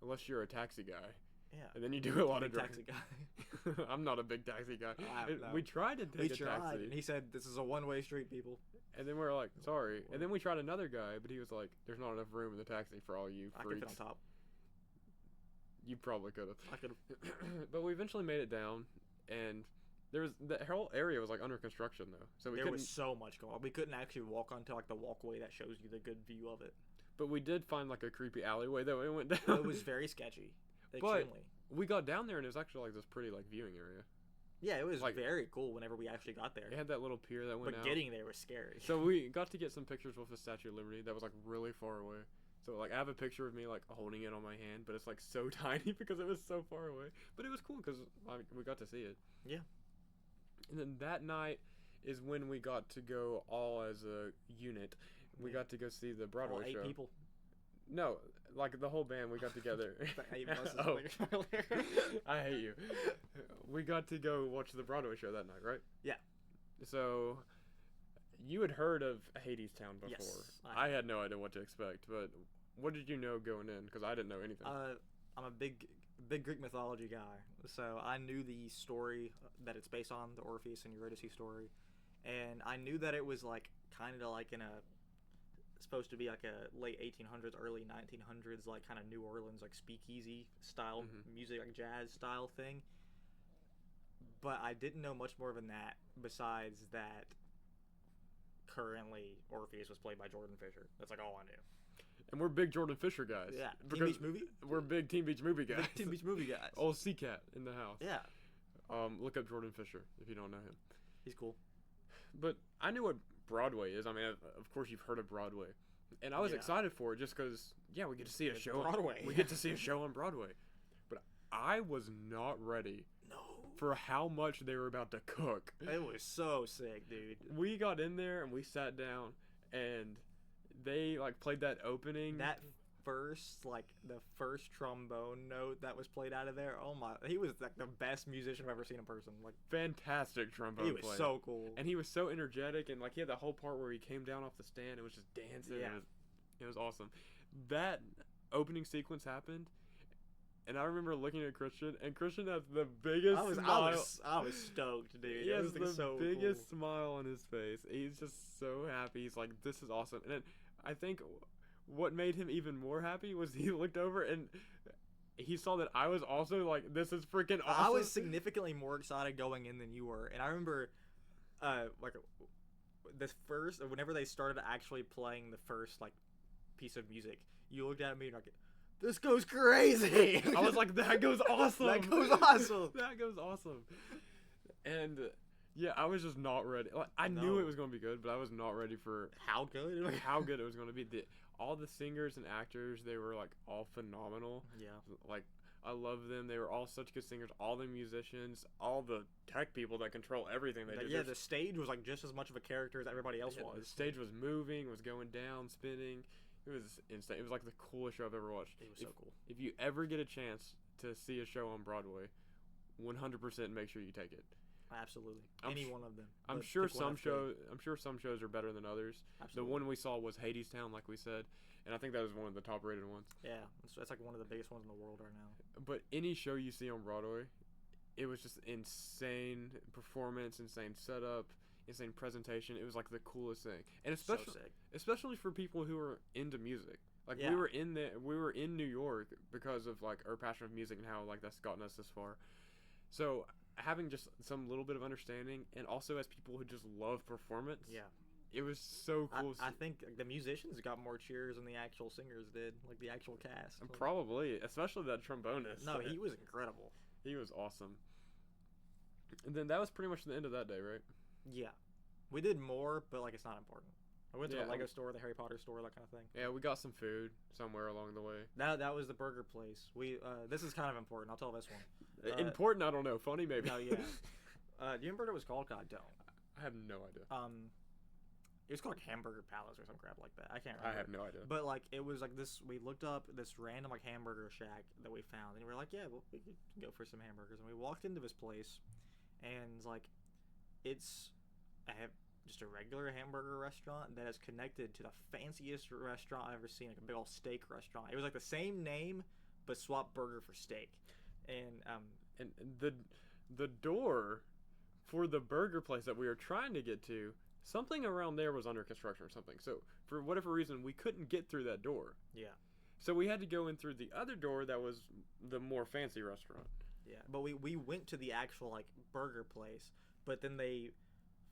Unless you're a taxi guy. Yeah. And then you do a lot of Big driving. taxi guy. I'm not a big taxi guy. No. We tried to take a taxi. And he said, "This is a one-way street, people." And then we were like, sorry. And then we tried another guy, but he was like, there's not enough room in the taxi for all you I could freaks. fit on top. You probably could have. I could have. But we eventually made it down, and the whole area was like under construction though, so There was so much going on. We couldn't actually walk onto like the walkway that shows you the good view of it. But we did find like a creepy alleyway that we went down. It was very sketchy. But Extremely. we got down there and it was actually like this pretty like viewing area. Yeah, it was like- very cool whenever we actually got there. It had that little pier that went But out. getting there was scary. So we got to get some pictures with the Statue of Liberty that was like really far away. So like I have a picture of me like holding it on my hand, but it's like so tiny because it was so far away. But it was cool because we got to see it. Yeah. And then that night is when we got to go all as a unit. We got to go see the Broadway All 8 show. people. No, like the whole band. We got together. The 8 buses Oh. like earlier. I hate you. We got to go watch the Broadway show that night, right? Yeah. So, you had heard of Hadestown before. Yes, I had no idea what to expect, but what did you know going in? Because I didn't know anything. I'm a big Greek mythology guy, so I knew the story that it's based on, the Orpheus and Eurydice story, and I knew that it was like kind of like in a supposed to be like a late 1800s, early 1900s, like kind of New Orleans, like speakeasy style music, like jazz style thing. But I didn't know much more than that. Besides that, currently Orpheus was played by Jordan Fisher. That's like all I knew. And we're big Jordan Fisher guys. Yeah, Team because Beach Movie. We're big Team Beach Movie guys. Big Team Beach Movie guys. Old Sea Cat in the house. Yeah, Look up Jordan Fisher if you don't know him. he's cool. But I knew what Broadway is. I mean, of course you've heard of Broadway, and I was Yeah. excited for it just because we get to see a It's show. Broadway. We get to see a show on Broadway, but I was not ready No. for how much they were about to cook. It was so sick, dude. We got in there and we sat down, and they like played that opening. That the first trombone note that was played out of there. Oh my, he was like the best musician I've ever seen in person. Like fantastic trombone he was player. so cool. And he was so energetic, and like he had that whole part where he came down off the stand and was just dancing. Yeah. It was awesome. That opening sequence happened, and I remember looking at Christian, and Christian has the biggest smile. I was stoked, dude. He It has was, like, the so biggest cool. smile on his face. He's just so happy. He's like, this is awesome. And then I think what made him even more happy was he looked over and he saw that I was also like, this is freaking awesome. I was significantly more excited going in than you were, and I remember, like, whenever they started actually playing the first like piece of music, you looked at me and like, this goes crazy. I was like, that goes awesome. That goes awesome. That goes awesome. And yeah, I was just not ready. Like, I knew No. it was going to be good, but I was not ready for How good? how good it was going to be. All the singers and actors, they were like all phenomenal. Yeah. Like, I love them. They were all such good singers. All the musicians, all the tech people that control everything they did. Yeah, the stage was like just as much of a character as everybody else The was. stage was moving, was going down, spinning. It was insane. It was like the coolest show I've ever watched. It was so cool. If you ever get a chance to see a show on Broadway, 100% make sure you take it. Absolutely. I'm Any sh- one of them. I'm But sure pick one some that's good. some shows are better than others. Absolutely. The one we saw was Hadestown, like we said, and I think that was one of the top rated ones. Yeah, it's like one of the biggest ones in the world right now. But any show you see on Broadway, it was just insane performance, insane setup, insane presentation. It was like the coolest thing, and especially so sick. especially for people who are into music. Like Yeah. we were in New York because of like our passion of music and how like that's gotten us this far. So having just some little bit of understanding, and also as people who just love performance, Yeah. it was so cool. I think the musicians got more cheers than the actual singers did, like the actual cast. And probably, especially that trombonist. No, he was incredible. He was awesome. And then that was pretty much the end of that day, right? Yeah. We did more, but like it's not important. I went to Yeah, the Lego store, the Harry Potter store, that kind of thing. Yeah, we got some food somewhere along the way. That was the burger place. We this is kind of important. I'll tell this one. Important, I don't know. Funny, maybe. No, yeah. Do you remember what it was called? God, don't. I have no idea. It was called like Hamburger Palace or some crap like that. I can't I remember. have no idea. But like it was like this. We looked up this random like hamburger shack that we found, and we were like, yeah, well, we could go for some hamburgers. And we walked into this place, and like, it's just a regular hamburger restaurant that is connected to the fanciest restaurant I've ever seen, like a big old steak restaurant. It was like the same name, but swap burger for steak. And the door for the burger place that we were trying to get to, something around there was under construction or something. So for whatever reason, we couldn't get through that door. Yeah. So we had to go in through the other door that was the more fancy restaurant. Yeah, but we went to the actual like burger place, but then they,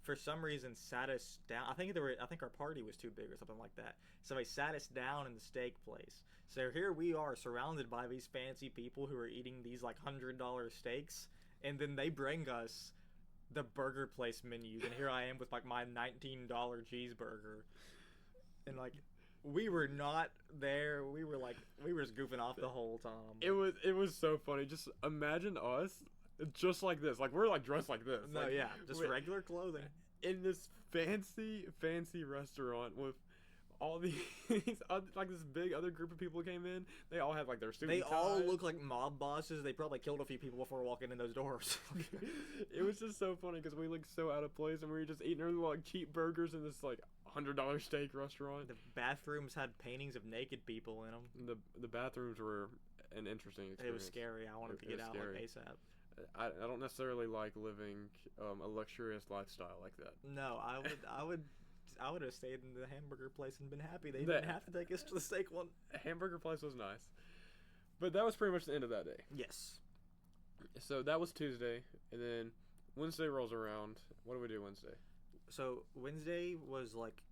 for some reason, sat us down. I think our party was too big or something like that. So they sat us down in the steak place. So here we are, surrounded by these fancy people who are eating these like $100 steaks, and then they bring us the burger place menu, and here I am with like my $19 cheeseburger, and like. We were not there. We were just goofing off the whole time. It was so funny. Just imagine us, just like this. Like we're like dressed like this. No, like, yeah, just regular clothing in this fancy restaurant with all these like this big other group of people came in. They all had like their suit. They and all ties. look like mob bosses. They probably killed a few people before walking in those doors. It was just so funny because we looked so out of place, and we were just eating our like cheap burgers in this like $100 steak restaurant. The bathrooms had paintings of naked people in them. The bathrooms were an interesting experience. It was scary. I wanted to get out like ASAP. I don't necessarily like living a luxurious lifestyle like that. No, I would have stayed in the hamburger place and been happy. They didn't have to take us to the steak one. Hamburger place was nice. But that was pretty much the end of that day. Yes. So that was Tuesday, and then Wednesday rolls around. What do we do Wednesday? So Wednesday was like,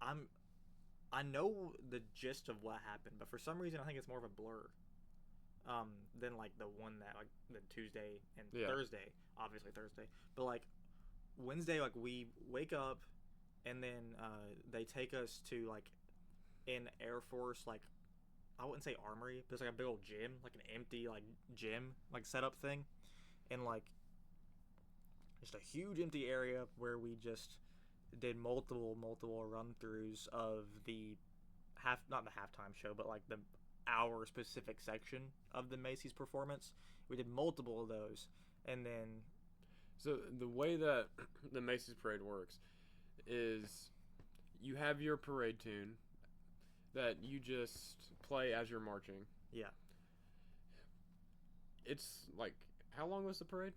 I know the gist of what happened, but for some reason I think it's more of a blur, than like the one that like the Tuesday and Thursday, obviously Thursday, but like Wednesday, like we wake up, and then they take us to like an Air Force, like I wouldn't say armory, but it's like a big old gym, like an empty like gym like setup thing, and like. Just a huge empty area where we just did multiple run-throughs of the not the halftime show, but like the hour specific section of the Macy's performance. We did multiple of those, and then. So the way that the Macy's parade works is you have your parade tune that you just play as you're marching. Yeah. It's like, how long was the parade?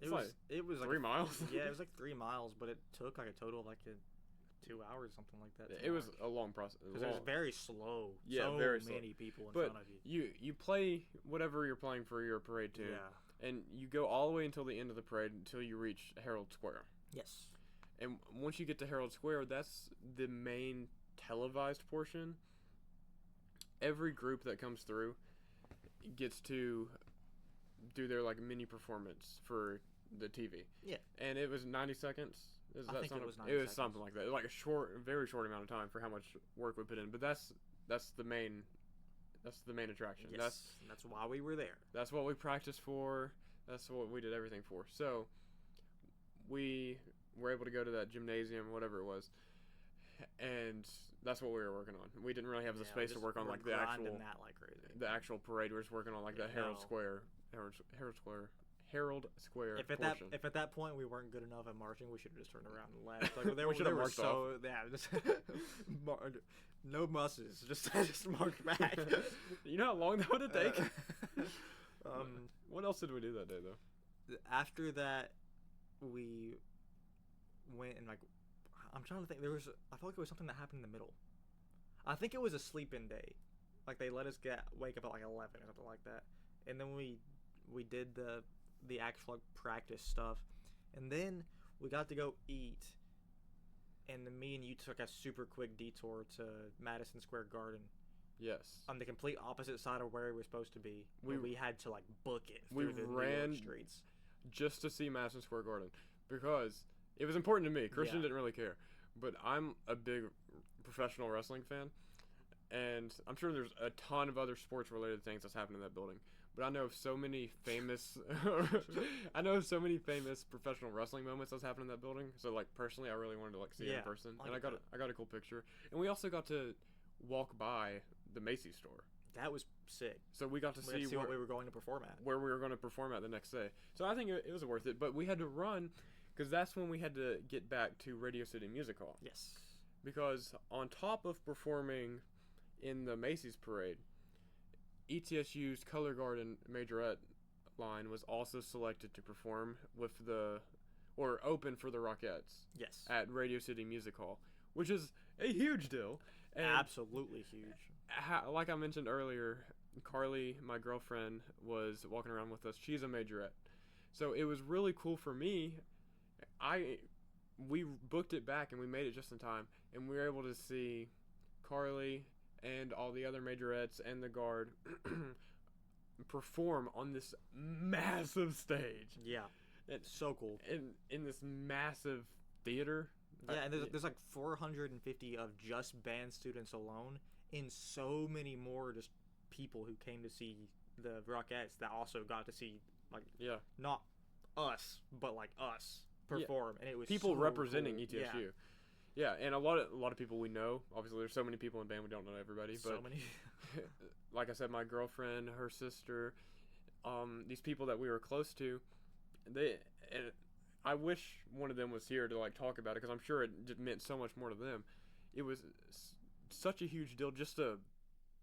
It was like 3 miles. Yeah, it was like 3 miles, but it took like a total of like 2 hours, something like that. It was a long process. Because it was very slow. Yeah, so very slow. many people in front of you. You play whatever you're playing for your parade tune. Yeah. And you go all the way until the end of the parade until you reach Herald Square. Yes. And once you get to Herald Square, that's the main televised portion. Every group that comes through gets to do their like mini performance for the TV. Yeah. And it was 90 seconds. I think it was 90 It was seconds. something like that. Like a very short amount of time for how much work we put in. But that's the main attraction. Yes. That's why we were there. That's what we practiced for. That's what we did everything for. So we were able to go to that gymnasium, whatever it was, and that's what we were working on. We didn't really have the space to work on like the actual parade. We were just working on like the Herald Square portion. If at that point we weren't good enough at marching, we should have just turned around and left. Like we should have marched off. Yeah, just no buses, just march back. You know how long that would have taken? What else did we do that day though? After that, we went and like I'm trying to think. I feel like it was something that happened in the middle. I think it was a sleep-in day. Like they let us wake up at like 11 or something like that, and then we did the actual like, practice stuff, and then we got to go eat, and then me and you took a super quick detour to Madison Square Garden. Yes. On the complete opposite side of where we were supposed to be. We had to like book it. We ran streets just to see Madison Square Garden because it was important to me. Christian didn't really care, but I'm a big professional wrestling fan, and I'm sure there's a ton of other sports related things that's happening in that building. But I know of so many famous professional wrestling moments that's happened in that building. So like personally, I really wanted to like see it in person, and I got a cool picture. And we also got to walk by the Macy's store. That was sick. So we got to see what we were going to perform at. Where we were going to perform at the next day. So I think it was worth it. But we had to run because that's when we had to get back to Radio City Music Hall. Yes. Because on top of performing in the Macy's parade, ETSU's Color Guard and Majorette line was also selected to perform or open for the Rockettes. Yes. At Radio City Music Hall, which is a huge deal. And absolutely huge. Like I mentioned earlier, Carly, my girlfriend, was walking around with us. She's a majorette. So it was really cool for me. We booked it back and we made it just in time. And we were able to see Carly and all the other majorettes and the guard perform on this massive stage. Yeah. It's so cool. In this massive theater. Yeah, and there's like 450 of just band students alone, and so many more just people who came to see the Rockettes that also got to see, like, not us, but like us perform, and it was people so representing cool. ETSU. Yeah, and a lot of people we know. Obviously, there's so many people in band, we don't know everybody. But so many. Like I said, my girlfriend, her sister, these people that we were close to, I wish one of them was here to like talk about it because I'm sure it just meant so much more to them. It was such a huge deal just to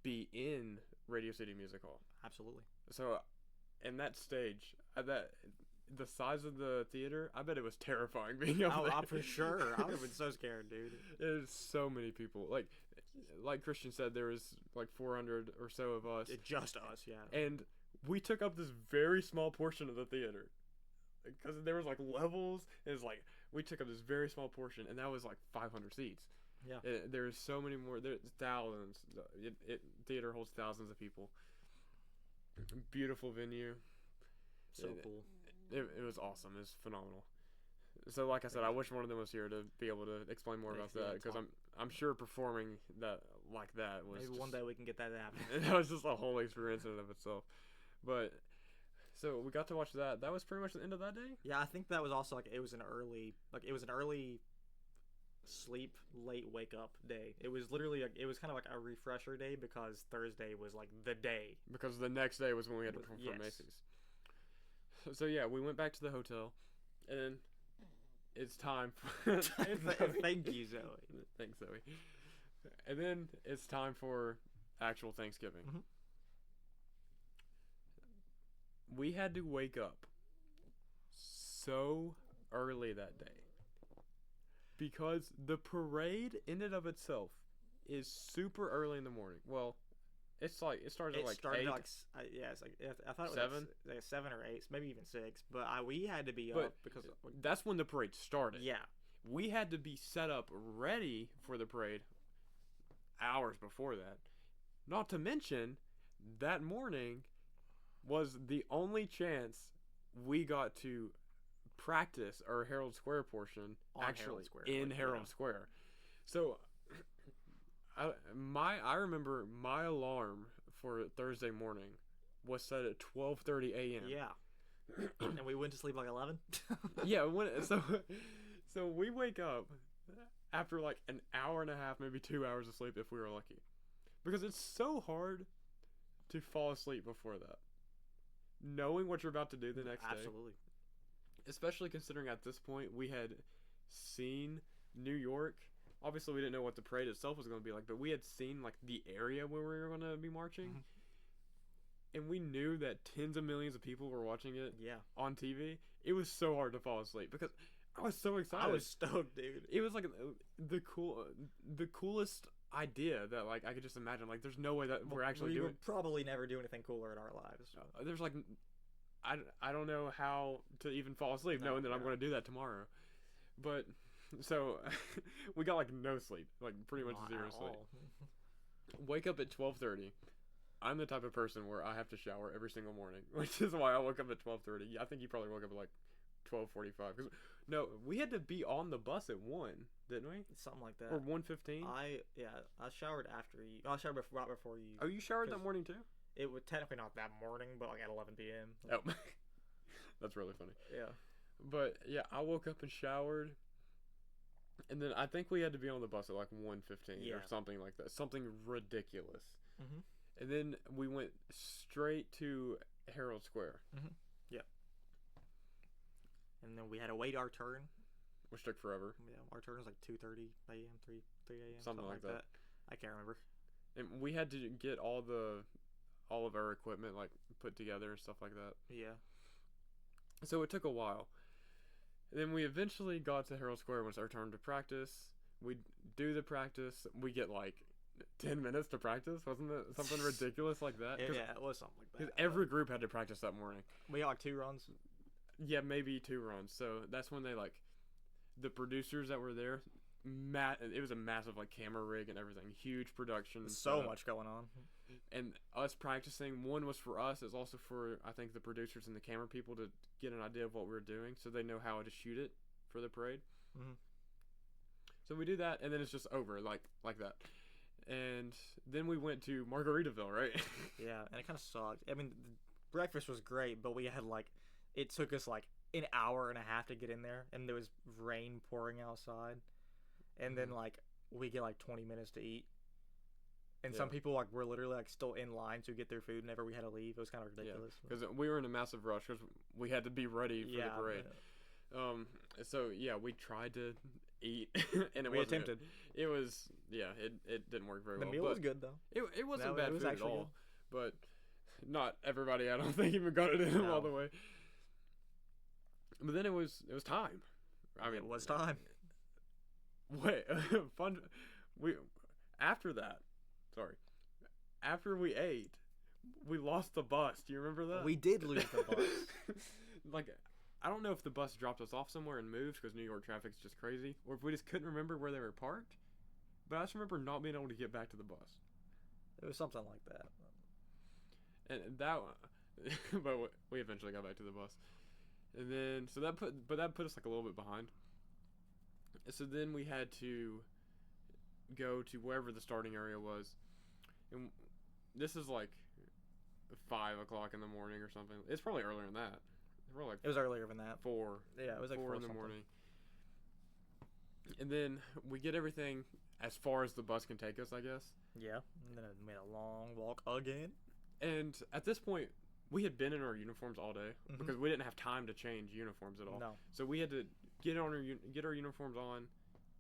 be in Radio City Music Hall. Absolutely. So, and that stage, the size of the theater, I bet it was terrifying being up there. For sure. I would have been so scared, dude. There's so many people. Like Christian said, there was like 400 or so of us. Just us, yeah. And we took up this very small portion of the theater. Because there was like levels, it's like we took up this very small portion, and that was like 500 seats. Yeah, there's so many more. There's thousands. Theater holds thousands of people. Beautiful venue. So cool. It was awesome. It was phenomenal. So like I said, I wish one of them was here to be able to explain more about that because I'm sure performing that like that was maybe one day we can get that to happen. That was just a whole experience in and of itself, but. So we got to watch that. That was pretty much the end of that day? Yeah, I think that was also it was an early sleep, late wake up day. It was literally it was kind of like a refresher day because Thursday was like the day. Because the next day was when we had to perform for Macy's. So yeah, we went back to the hotel, and it's time for... Thank you, Zoe. Thanks, Zoe. And then it's time for actual Thanksgiving. Mm-hmm. We had to wake up so early that day because the parade in and of itself is super early in the morning. Well, it's like it started at like 8. It's like I thought it was 7, like 7 or 8, maybe even 6. But we had to be up because that's when the parade started. Yeah, we had to be set up ready for the parade hours before that. Not to mention that morning was the only chance we got to practice our Herald Square portion Herald Square. So I remember my alarm for Thursday morning was set at 12:30 a.m. Yeah. And we went to sleep like 11? Yeah, so we wake up after like an hour and a half, maybe 2 hours of sleep if we were lucky. Because it's so hard to fall asleep before that. Knowing what you're about to do the next day. Absolutely. Especially considering at this point we had seen New York. Obviously we didn't know what the parade itself was going to be like, but we had seen like the area where we were going to be marching. Mm-hmm. And we knew that tens of millions of people were watching it on TV. It was so hard to fall asleep because I was so excited. I was stoked, dude. It was like the coolest idea that like I could just imagine. Like there's no way that we're actually doing. We would probably never do anything cooler in our lives. There's like I don't know how to even fall asleep knowing that I'm going to do that tomorrow. But so we got like no sleep, like pretty much zero sleep. Wake up at 12:30. I'm the type of person where I have to shower every single morning, which is why I woke up at 12:30. I think you probably woke up at like 12:45. No, we had to be on the bus at 1, didn't we? Something like that. Or 1:15. I showered after you. I showered right before you. Oh, you showered that morning too? It was technically not that morning, but like at 11 p.m. Oh, that's really funny. Yeah. But yeah, I woke up and showered, and then I think we had to be on the bus at like 1:15 or something like that, something ridiculous. Mm-hmm. And then we went straight to Herald Square. Yep. And then we had to wait our turn. Which took forever. Yeah, our turn was like 2:30 a.m., 3 a.m. Something like that. I can't remember. And we had to get all of our equipment like put together and stuff like that. Yeah. So it took a while. And then we eventually got to Herald Square when it's our turn to practice. We do the practice. We get like 10 minutes to practice. Wasn't it something ridiculous like that? Yeah, it was something like that. Because every group had to practice that morning. We got like 2 runs. Yeah, maybe 2 runs. So that's when they like the producers that were there. It was a massive like camera rig and everything. Huge production. So much going on. And us practicing, one was for us. It's also for I think the producers and the camera people to get an idea of what we were doing, so they know how to shoot it for the parade. So we do that, and then it's just over like that. And then we went to Margaritaville, right? Yeah, and it kind of sucked. I mean, the breakfast was great, but we had like, it took us like an hour and a half to get in there, and there was rain pouring outside. And then like we get like 20 minutes to eat. And some people like were literally like still in line to get their food whenever we had to leave. It was kind of ridiculous. Because we were in a massive rush because we had to be ready for the parade. So yeah, we tried to eat, and we attempted. It was it didn't work very well. The meal was good though. It wasn't bad food at all, but not everybody I don't think even got it in all the way. But then it was time. I mean, it was time. Wait, fun. After we ate, we lost the bus. Do you remember that? We did lose the bus. Like, I don't know if the bus dropped us off somewhere and moved because New York traffic's just crazy, or if we just couldn't remember where they were parked. But I just remember not being able to get back to the bus. It was something like that. And that, but we eventually got back to the bus. And then, so that put us like a little bit behind. So then we had to go to wherever the starting area was. And this is like 5 o'clock in the morning or something. It's probably earlier than that. It was earlier than that. 4. Yeah, it was like 4 in the morning. And then we get everything as far as the bus can take us, I guess. Yeah. And then I made a long walk again. And at this point, we had been in our uniforms all day because we didn't have time to change uniforms at all. No. So we had to get our uniforms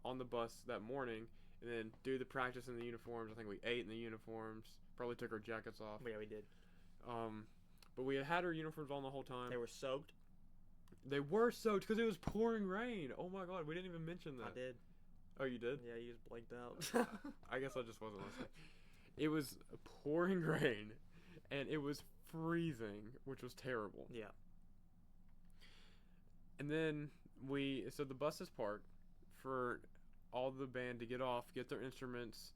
on the bus that morning, and then do the practice in the uniforms. I think we ate in the uniforms. Probably took our jackets off. Yeah, we did. But we had our uniforms on the whole time. They were soaked. They were soaked because it was pouring rain. Oh my god, we didn't even mention that. I did. Oh, you did? Yeah, you just blanked out. I guess I just wasn't listening. It was pouring rain, and it was freezing, which was terrible. Yeah. And then so the bus is parked for all the band to get off, get their instruments,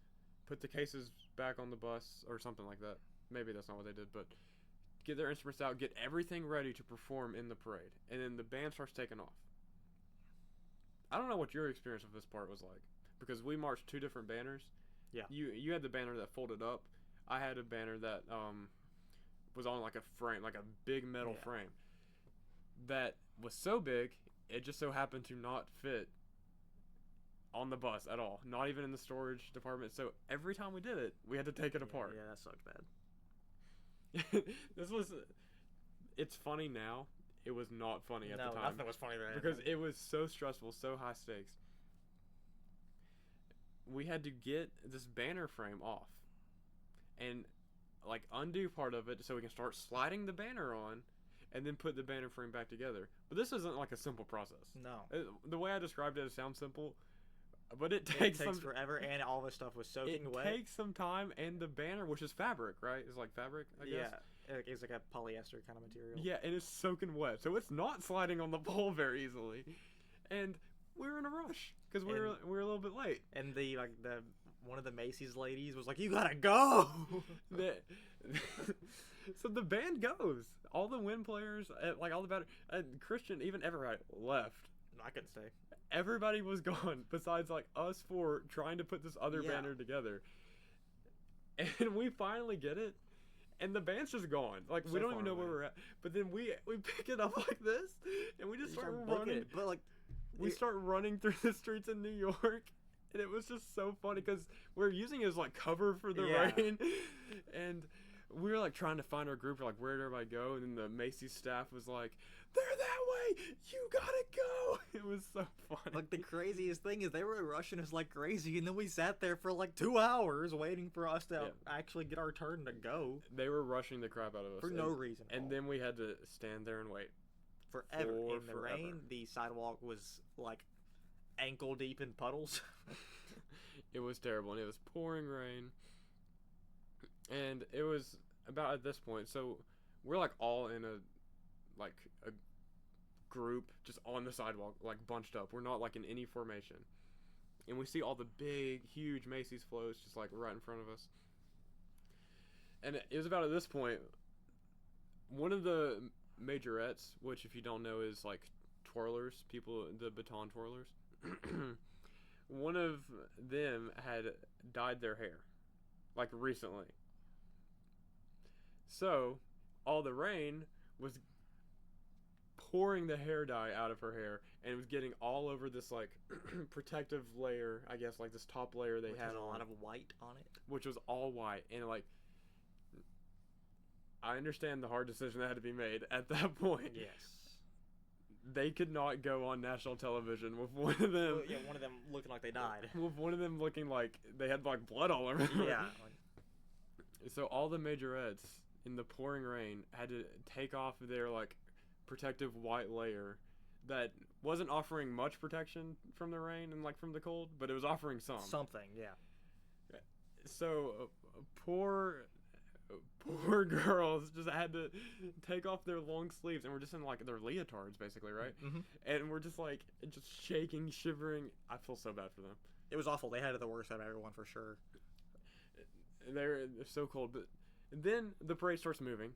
put the cases back on the bus or something like that. Maybe that's not what they did, but get their instruments out, get everything ready to perform in the parade. And then the band starts taking off. I don't know what your experience of this part was like, because we marched 2 different banners. Yeah. You had the banner that folded up. I had a banner that was on like a frame, like a big metal frame that was so big it just so happened to not fit on the bus at all, not even in the storage department. So every time we did it, we had to take it apart. Yeah, that sucked bad. It's funny now. It was not funny at the time. No, nothing was funny then. Because it was so stressful, so high stakes. We had to get this banner frame off and like undo part of it so we can start sliding the banner on and then put the banner frame back together. But this isn't like a simple process. No. The way I described it sounds simple, but it takes forever, and all this stuff was soaking wet. It takes some time, and the banner, which is fabric, right? It's like fabric, I guess. Yeah, it's like a polyester kind of material. Yeah, and it's soaking wet, so it's not sliding on the pole very easily. And we were in a rush because we were a little bit late. And the one of the Macy's ladies was like, "You gotta go." So the band goes. All the wind players, like all the batter, Christian, even everybody left. No, I couldn't stay. Everybody was gone besides like us 4 trying to put this other banner together. And we finally get it, and the band's just gone. Like we don't even know where we're at. But then we pick it up like this, and we just start running. But like we start running through the streets in New York, And it was just so funny because we're using it as like cover for the Yeah. rain, and we were like trying to find our group, like where did everybody go? And then the Macy's staff was like, "They're that way. You gotta go." It was so funny. Like, the craziest thing is they were rushing us like crazy, and then we sat there for like 2 hours waiting for us to actually get our turn to go They were rushing the crap out of us for no reason. at all. and then we had to stand there and wait. forever in the forever. rain, the sidewalk was like ankle deep in puddles. It was terrible, and it was pouring rain, and it was about at this point. So we're like all in a group just on the sidewalk, like bunched up. We're not like in any formation, and we see all the big, huge Macy's floats just like right in front of us. And it was about at this point, one of the majorettes, which if you don't know is like twirlers, people, the baton twirlers. One of them had dyed their hair, like recently. So all the rain was pouring the hair dye out of her hair, and it was getting all over this like protective layer, I guess, like this top layer they Which had has a on, lot of white on it. which was all white. And like, I understand the hard decision that had to be made at that point. Yes. They could not go on national television with one of them. Well, yeah, one of them looking like they died. With one of them looking like they had like blood all over them. Yeah. So all the majorettes in the pouring rain had to take off their like protective white layer that wasn't offering much protection from the rain and like from the cold, but it was offering some. Something, yeah. So poor girls just had to take off their long sleeves, and we're just in like their leotards basically, right? Mm-hmm. And we're just like just shaking, shivering. I feel so bad for them. It was awful. They had it the worst out of everyone for sure. They're so cold. But then the parade starts moving,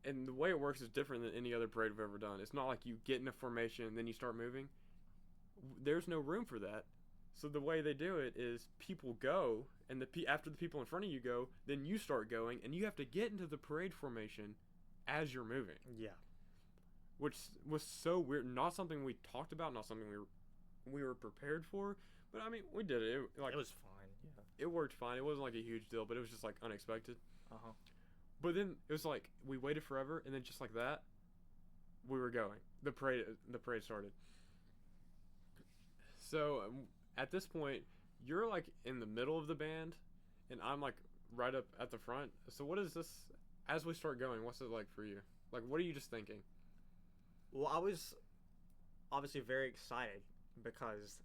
and the way it works is different than any other parade we've ever done. It's not like you get in a formation and then you start moving. There's no room for that. So the way they do it is people go, and after the people in front of you go, then you start going, and you have to get into the parade formation as you're moving. Yeah. Which was so weird. Not something we talked about, not something we were prepared for. But I mean, we did it. It was fine. Yeah. It worked fine. It wasn't like a huge deal, but it was just like unexpected. Uh-huh. But then it was like we waited forever, and then just like that, we were going. The parade started. So at this point, you're like in the middle of the band, and I'm like right up at the front. So what is this? As we start going, what's it like for you? Like, what are you just thinking? Well, I was obviously very excited because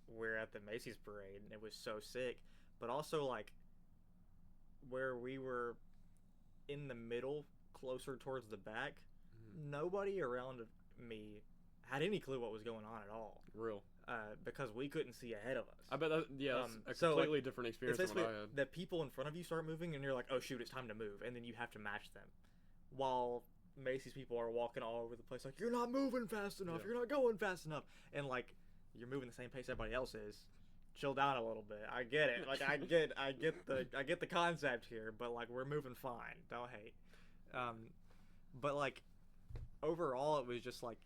we're at the Macy's parade, and it was so sick. But also, like, where we were in the middle, closer towards the back, nobody around me had any clue what was going on at all. Real. Because we couldn't see ahead of us. I bet that's a so, completely like, different experience than what I had. The people in front of you start moving, and you're like, oh shoot, it's time to move, and then you have to match them. While Macy's people are walking all over the place, like, you're not moving fast enough, you're not going fast enough, and like, you're moving the same pace everybody else is. Chill down a little bit. I get it. Like, I get the concept here, but like, we're moving fine. Don't hate. But like, overall, it was just like,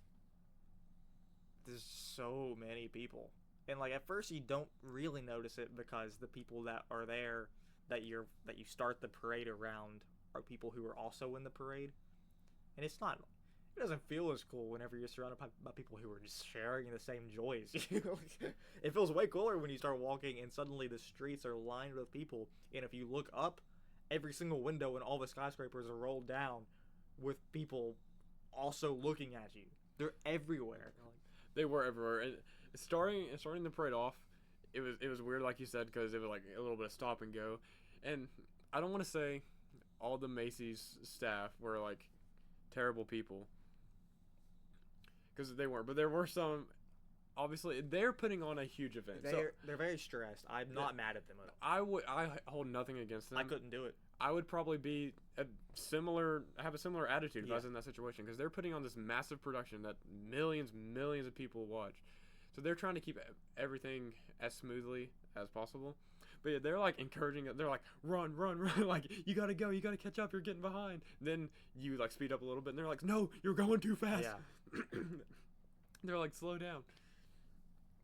there's so many people, and like at first you don't really notice it because the people that are there that you start the parade around are people who are also in the parade, and it doesn't feel as cool whenever you're surrounded by people who are just sharing the same joy as you. It feels way cooler when you start walking and suddenly the streets are lined with people, and if you look up, every single window and all the skyscrapers are rolled down with people also looking at you. They're everywhere. They were everywhere. And starting the parade off, it was weird, like you said, because it was like a little bit of stop and go. And I don't want to say all the Macy's staff were like terrible people, because they weren't. But there were some. Obviously, they're putting on a huge event. They're very stressed. I'm not mad at them at all. I hold nothing against them. I couldn't do it. I would probably have a similar attitude if I was in that situation, because they're putting on this massive production that millions of people watch. So they're trying to keep everything as smoothly as possible. But yeah, they're like encouraging it. They're like, run, like, you gotta go, you gotta catch up, you're getting behind. Then you like speed up a little bit, and they're like, no, you're going too fast. Yeah. They're like, slow down.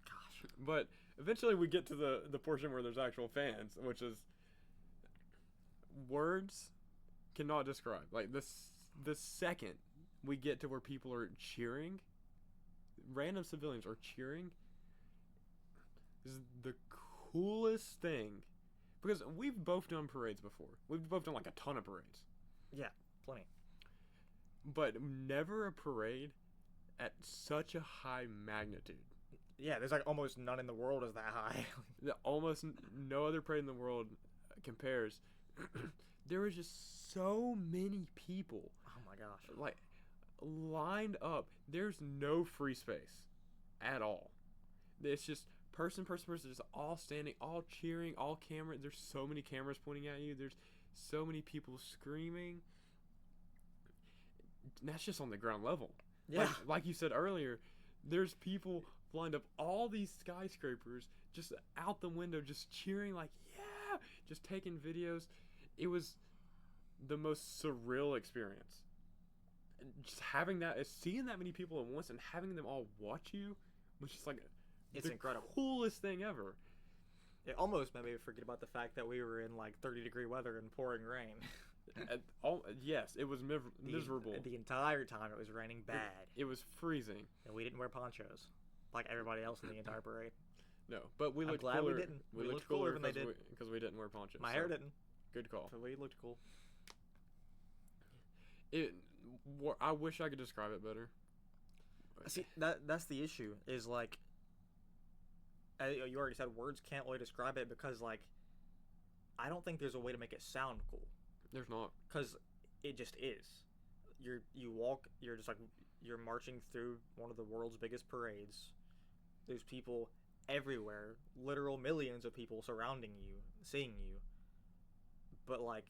Gosh. But eventually we get to the portion where there's actual fans, which is words cannot describe. Like the second we get to where people are cheering, random civilians are cheering, is the coolest thing. Because we've both done parades before. We've both done like a ton of parades. Yeah, plenty. But never a parade at such a high magnitude. Yeah, there's like almost none in the world is that high. Almost no other parade in the world compares. There was just so many people. Oh my gosh. Like, lined up. There's no free space at all. It's just person, just all standing, all cheering, all camera. There's so many cameras pointing at you. There's so many people screaming. And that's just on the ground level. Yeah. Like you said earlier, there's people lined up all these skyscrapers just out the window just cheering like, yeah, just taking videos. It was the most surreal experience. Just having that, seeing that many people at once and having them all watch you was just like it's incredible. Coolest thing ever. It almost made me forget about the fact that we were in like 30-degree weather and pouring rain. Yes, it was miserable. The entire time it was raining bad. It was freezing. And we didn't wear ponchos like everybody else in the entire parade. No, but we looked glad cooler. we didn't. We looked cooler than they did. Because we didn't wear ponchos. My hair didn't. Good call. But we looked cool. I wish I could describe it better. See, that's the issue. Is like, you already said words can't really describe it because like, I don't think there's a way to make it sound cool. There's not. Because it just is. You walk. You're just like you're marching through one of the world's biggest parades. There's people everywhere, literal millions of people surrounding you, seeing you. But like,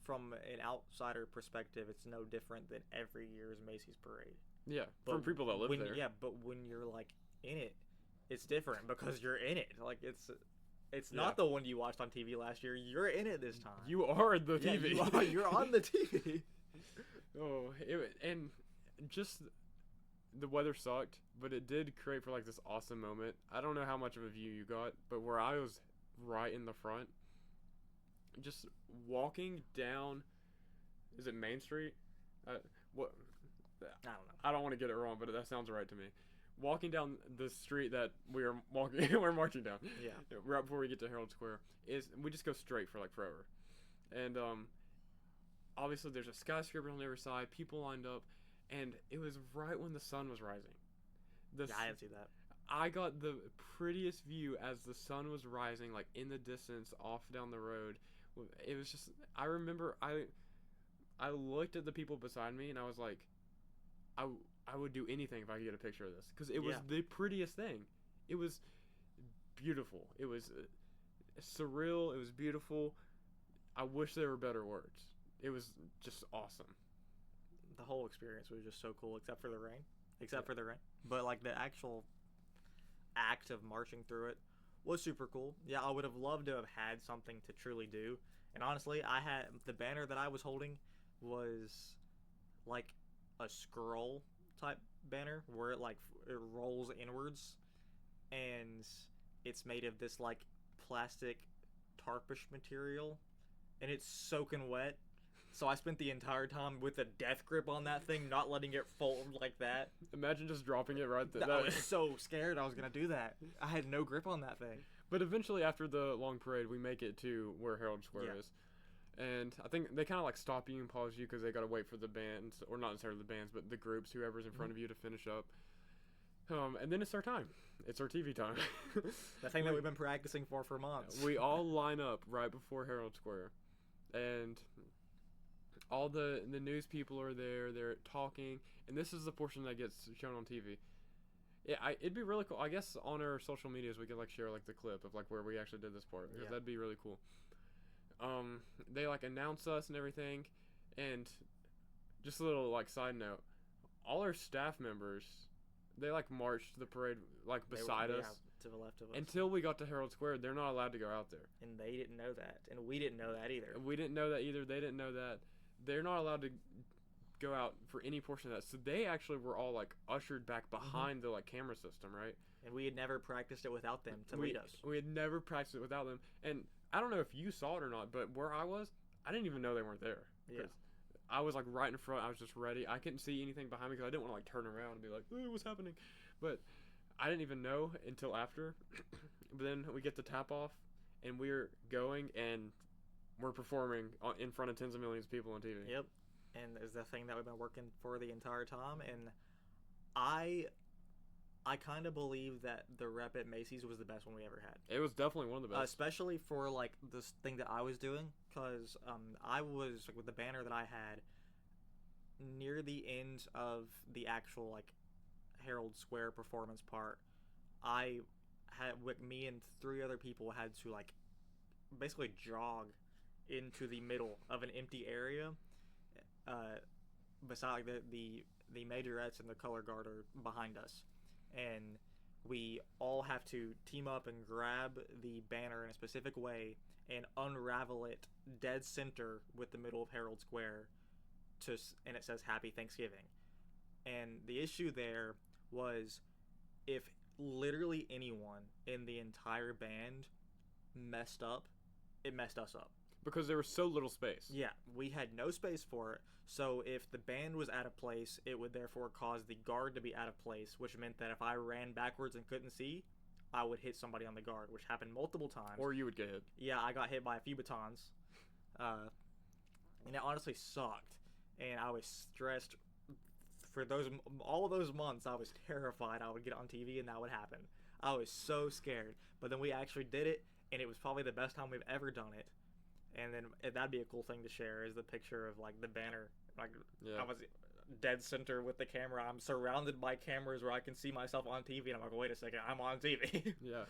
from an outsider perspective, it's no different than every year's Macy's parade. Yeah, but from people that live there. Yeah, but when you're like in it, it's different because you're in it. Like it's not the one you watched on TV last year. You're in it this time. You are the TV. Yeah, you're on the TV. And just the weather sucked, but it did create for like this awesome moment. I don't know how much of a view you got, but where I was right in the front, just walking down, is it Main Street? What? I don't know. I don't want to get it wrong, but that sounds right to me. Walking down the street that we are walking, we're marching down. Yeah. Right before we get to Herald Square, we just go straight for like forever, and obviously there's a skyscraper on every side, people lined up, and it was right when the sun was rising. I didn't see that. I got the prettiest view as the sun was rising, like in the distance, off down the road. It was just, I remember I looked at the people beside me and I was like, I would do anything if I could get a picture of this, because it was the prettiest thing. It was beautiful. It was surreal. It was beautiful. I wish there were better words. It was just awesome. The whole experience was just so cool, except for the rain. But like the actual act of marching through it was super cool. Yeah, I would have loved to have had something to truly do. And honestly, I had the banner that I was holding was like a scroll type banner where it rolls inwards, and it's made of this like plastic tarpish material, and it's soaking wet. So I spent the entire time with a death grip on that thing, not letting it fold like that. Imagine just dropping it right there. I was so scared I was going to do that. I had no grip on that thing. But eventually, after the long parade, we make it to where Herald Square is. And I think they kind of like stop you and pause you because they got to wait for the bands, or not necessarily the bands, but the groups, whoever's in front of you, to finish up. And then it's our time. It's our TV time. The thing that we've been practicing for months. We all line up right before Herald Square. And all the news people are there. They're talking. And this is the portion that gets shown on TV. It'd be really cool. I guess on our social medias we could like share like the clip of like where we actually did this part, because that'd be really cool. They like announce us and everything, and just a little like side note, all our staff members, they like marched the parade like beside us to the left of us until we got to Herald Square. They're not allowed to go out there, and they didn't know that, and we didn't know that either. We didn't know that either. They didn't know that. They're not allowed to go out for any portion of that. So they actually were all like ushered back behind the like camera system, right? And we had never practiced it without them to lead us. We had never practiced it without them. And I don't know if you saw it or not, but where I was, I didn't even know they weren't there. Yeah. I was like right in front. I was just ready. I couldn't see anything behind me because I didn't want to like turn around and be like, "Hey, what's happening?" But I didn't even know until after. But then we get the tap off, and we're going, and we're performing in front of tens of millions of people on TV. Yep. And it's the thing that we've been working for the entire time. And I kind of believe that the rep at Macy's was the best one we ever had. It was definitely one of the best. Especially for like this thing that I was doing, because I was like, with the banner that I had near the end of the actual like Herald Square performance part. I had with me and 3 other people had to like basically jog into the middle of an empty area. Beside the majorettes and the color guard are behind us, and we all have to team up and grab the banner in a specific way and unravel it dead center with the middle of Herald Square, and it says Happy Thanksgiving. And the issue there was if literally anyone in the entire band messed up, it messed us up. Because there was so little space. Yeah, we had no space for it. So if the band was out of place, it would therefore cause the guard to be out of place, which meant that if I ran backwards and couldn't see, I would hit somebody on the guard, which happened multiple times. Or you would get hit. Yeah, I got hit by a few batons. And it honestly sucked. And I was stressed for all of those months. I was terrified I would get on TV and that would happen. I was so scared. But then we actually did it, and it was probably the best time we've ever done it. And then that'd be a cool thing to share is the picture of like the banner. Like I was dead center with the camera. I'm surrounded by cameras where I can see myself on TV, and I'm like, wait a second, I'm on TV. Yeah,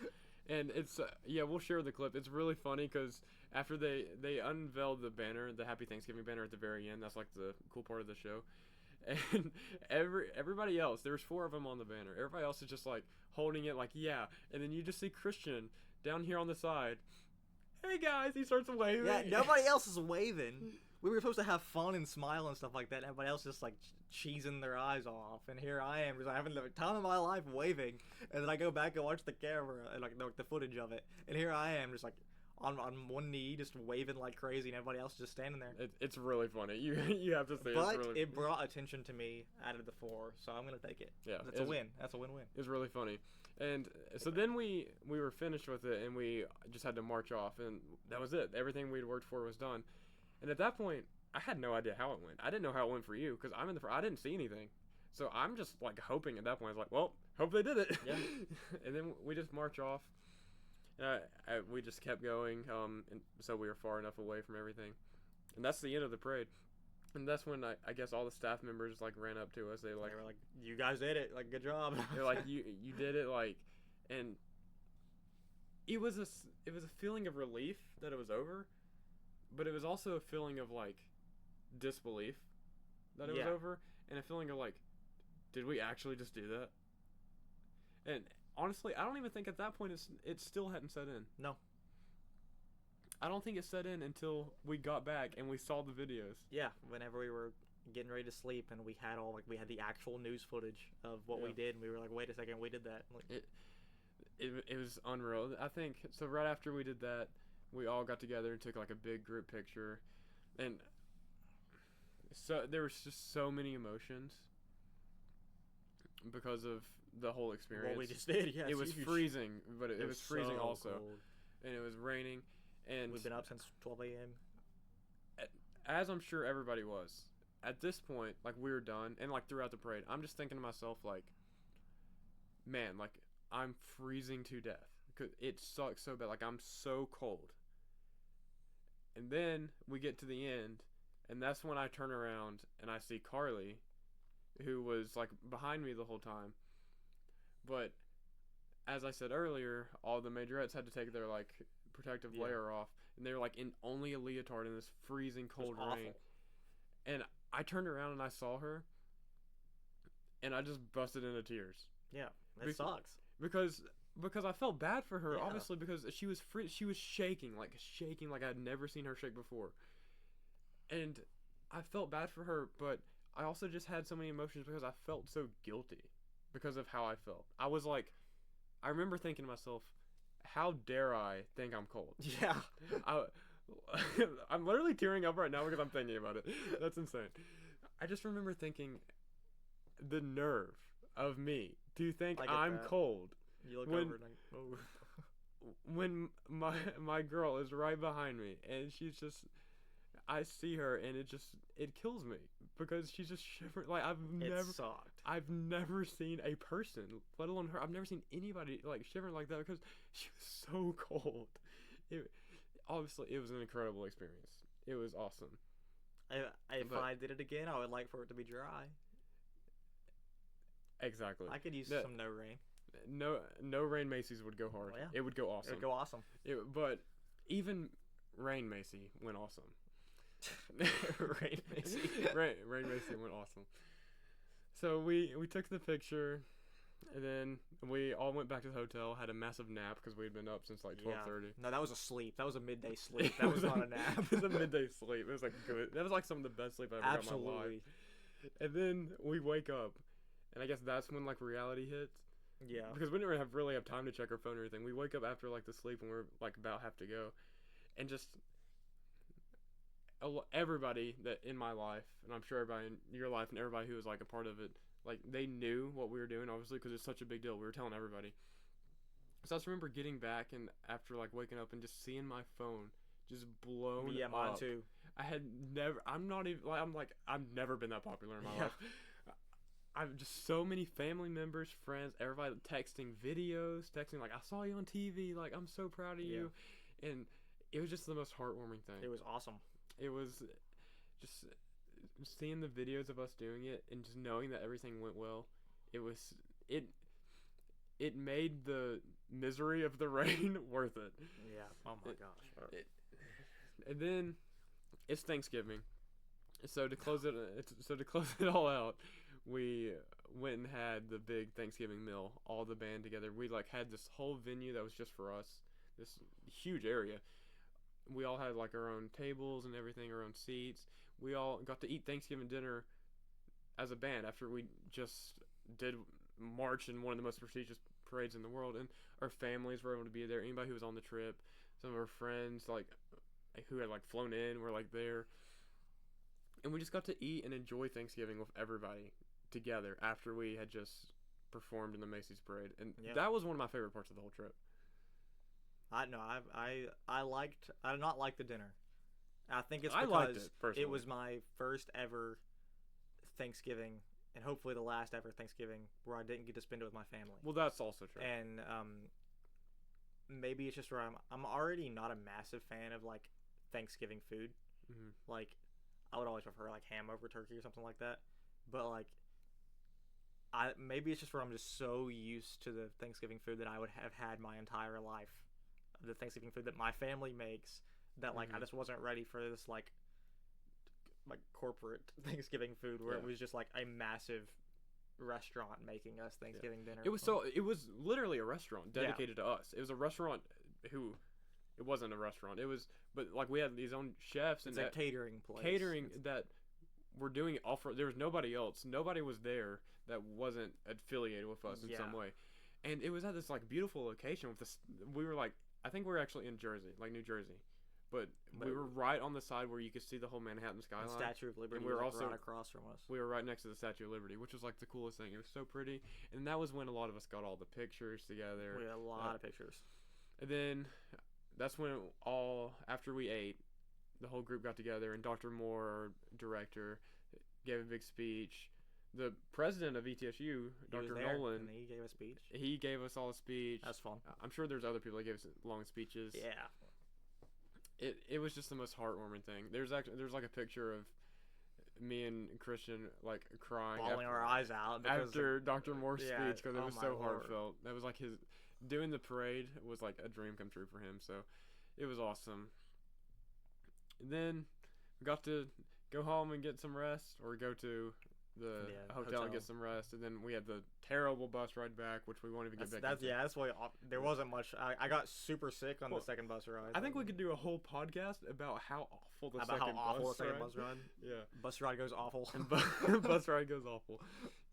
and it's we'll share the clip. It's really funny because after they unveiled the banner, the Happy Thanksgiving banner at the very end. That's like the cool part of the show. And everybody else, there's 4 of them on the banner. Everybody else is just like holding it, like and then you just see Christian down here on the side. Hey guys, he starts waving. Yeah, nobody else is waving. We were supposed to have fun and smile and stuff like that. And everybody else just like cheesing their eyes off. And here I am, just having the time of my life waving. And then I go back and watch the camera and like the footage of it. And here I am, just like on one knee, just waving like crazy, and everybody else is just standing there. It's really funny. You have to say. But it's really it brought attention to me out of the 4, so I'm gonna take it. Yeah, that's a win. That's a win-win. It was really funny. And so then we were finished with it, and we just had to march off, and that was it. Everything we'd worked for was done. And at that point, I had no idea how it went. I didn't know how it went for you because I'm in the front. I didn't see anything, so I'm just like hoping at that point. I was like, well, hope they did it. Yeah. And then we just march off. We just kept going, and so we were far enough away from everything, and that's the end of the parade. And that's when I guess all the staff members like ran up to us. They were like, "You guys did it! Like, good job!" They're like, "You did it!" Like, and it was a feeling of relief that it was over, but it was also a feeling of like disbelief that it was over, and a feeling of like, did we actually just do that? And honestly, I don't even think at that point it still hadn't set in. No. I don't think it set in until we got back and we saw the videos. Yeah, whenever we were getting ready to sleep and we had the actual news footage of what we did, and we were like, wait a second, we did that. Like, it was unreal. I think so. Right after we did that, we all got together and took like a big group picture, and so there was just so many emotions because of the whole experience. What we just did, yeah. It was huge. freezing, but it was freezing so also, cold. And it was raining. And we've been up since 12 a.m. As I'm sure everybody was. At this point, like, we were done, and like throughout the parade, I'm just thinking to myself, like, man, like, I'm freezing to death. 'Cause it sucks so bad. Like, I'm so cold. And then we get to the end, and that's when I turn around and I see Carly, who was like behind me the whole time. But as I said earlier, all the majorettes had to take their like protective layer off, and they were like in only a leotard in this freezing cold rain. And I turned around and I saw her, and I just busted into tears. Yeah, that sucks. Because I felt bad for her, obviously, because she was shaking like I'd never seen her shake before. And I felt bad for her, but I also just had so many emotions because I felt so guilty because of how I felt. I was like, I remember thinking to myself, how dare I think I'm cold? Yeah. I'm literally tearing up right now because I'm thinking about it. That's insane. I just remember thinking, the nerve of me to think I'm cold. You look over and like, oh. When my girl is right behind me and she's just, I see her and it kills me because she's just shivering. Like I've never seen a person, let alone her. I've never seen anybody like shivering like that because she was so cold. Obviously, it was an incredible experience. It was awesome. If I did it again, I would like for it to be dry. Exactly. I could use some no rain. No rain Macy's would go hard. Oh, yeah. It would go awesome. It would go awesome. But even rain Macy went awesome. Rain Macy. Rain Macy went awesome. So we took the picture, and then we all went back to the hotel, had a massive nap because we had been up since like 12:30. Yeah. No, that was a sleep. That was a midday sleep. That was not a nap. It was a midday sleep. It was like good. That was like some of the best sleep I ever got in my life. And then we wake up, and I guess that's when like reality hits. Yeah. Because we didn't really have time to check our phone or anything. We wake up after like the sleep and we're like about have to go, and just everybody that in my life, and I'm sure everybody in your life and everybody who was like a part of it, like they knew what we were doing, obviously, because it's such a big deal. We were telling everybody. So I just remember getting back and after like waking up and just seeing my phone just blown up. Yeah, mine too. I've never been that popular in my life. I've just so many family members, friends, everybody texting videos, texting like, I saw you on TV, like I'm so proud of you. And it was just the most heartwarming thing. It was awesome. It was just seeing the videos of us doing it and just knowing that everything went well. It made the misery of the rain worth it. Yeah. Oh my gosh. And then it's Thanksgiving. So to close it all out, we went and had the big Thanksgiving meal, all the band together. We like had this whole venue that was just for us, this huge area. We all had like our own tables and everything, our own seats. We all got to eat Thanksgiving dinner as a band after we just did march in one of the most prestigious parades in the world, and our families were able to be there. Anybody who was on the trip, some of our friends like who had like flown in were like there, and we just got to eat and enjoy Thanksgiving with everybody together after we had just performed in the Macy's parade, and that was one of my favorite parts of the whole trip. I did not like the dinner. I think it's because it was my first ever Thanksgiving, and hopefully the last ever Thanksgiving where I didn't get to spend it with my family. Well, that's also true. And maybe it's just where I'm already not a massive fan of like Thanksgiving food. Mm-hmm. Like I would always prefer like ham over turkey or something like that. But like maybe it's just where I'm just so used to the Thanksgiving food that I would have had my entire life. The Thanksgiving food that my family makes, that like I just wasn't ready for this like corporate Thanksgiving food where it was just like a massive restaurant making us Thanksgiving dinner. It was literally a restaurant dedicated to us. It was a restaurant it wasn't a restaurant. But like we had these own chefs and a catering place. That were doing it all for. There was nobody else. Nobody was there that wasn't affiliated with us in some way, and it was at this like beautiful location with this. We were like. I think we were actually in Jersey, like New Jersey, but we were right on the side where you could see the whole Manhattan skyline. The Statue of Liberty. And we were also right across from us. We were right next to the Statue of Liberty, which was like the coolest thing. It was so pretty, and that was when a lot of us got all the pictures together. We had a lot of pictures. And then that's when after we ate, the whole group got together, and Dr. Moore, our director, gave a big speech. The president of ETSU, Dr. Nolan, and he gave a speech. He gave us all a speech. That was fun. I'm sure there's other people that gave us long speeches. Yeah. It was just the most heartwarming thing. There's like a picture of me and Christian like crying, bawling our eyes out after Dr. Moore's speech because it was so heartfelt. That was like doing the parade was like a dream come true for him. So it was awesome. And then we got to go home and get some rest, or go to the hotel and get some rest, and then we had the terrible bus ride back, which we won't even get back into. That's why there wasn't much. I got super sick on the second bus ride. I think we could do a whole podcast about how awful awful the About how second awful the bus second ride. bus ride. Yeah. Bus ride goes awful. And bus ride goes awful.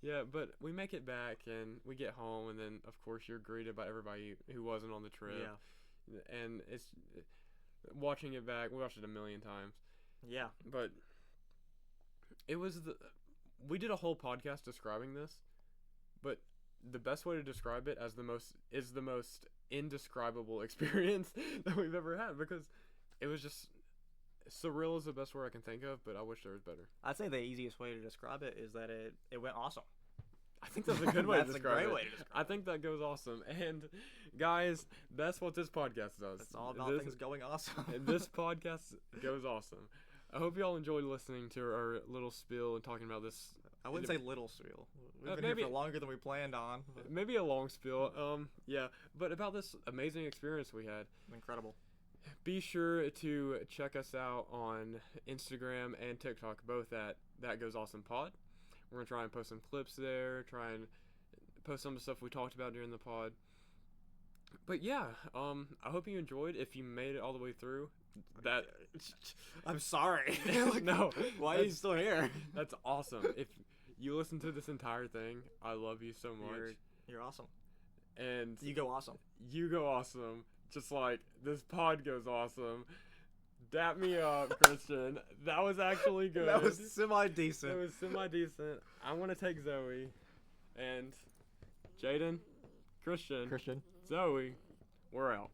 Yeah, but we make it back and we get home, and then of course you're greeted by everybody who wasn't on the trip. Yeah. And it's watching it back. We watched it a million times, Yeah. but it was we did a whole podcast describing this, but the best way to describe it as the most indescribable experience that we've ever had, because it was just surreal is the best word I can think of, but I wish there was better. I'd say the easiest way to describe it is that it went awesome. I think that's a good way to That's a describe great it. way to describe I think that goes awesome. And guys, that's what this podcast does. It's all about things going awesome. This podcast goes awesome. I hope y'all enjoyed listening to our little spiel and talking about this. I wouldn't say little spiel. We've been maybe- here for longer than we planned on. But Maybe a long spiel. Yeah, but about this amazing experience we had. incredible. Be sure to check us out on Instagram and TikTok, both at That Goes Awesome Pod. We're gonna try and post some clips there, try and post some of the stuff we talked about during the pod. But yeah, I hope you enjoyed. If you made it all the way through, that I'm sorry. no, Why are you still here? that's awesome. If you listen to this entire thing, I love you so much. You're awesome. And You go awesome. you go awesome, just like this pod goes awesome. Dap me up, Christian. That was actually good. That was semi-decent. It was semi-decent. I'm going to take Zoe. And Jayden, Christian, Christian. Zoe, we're out.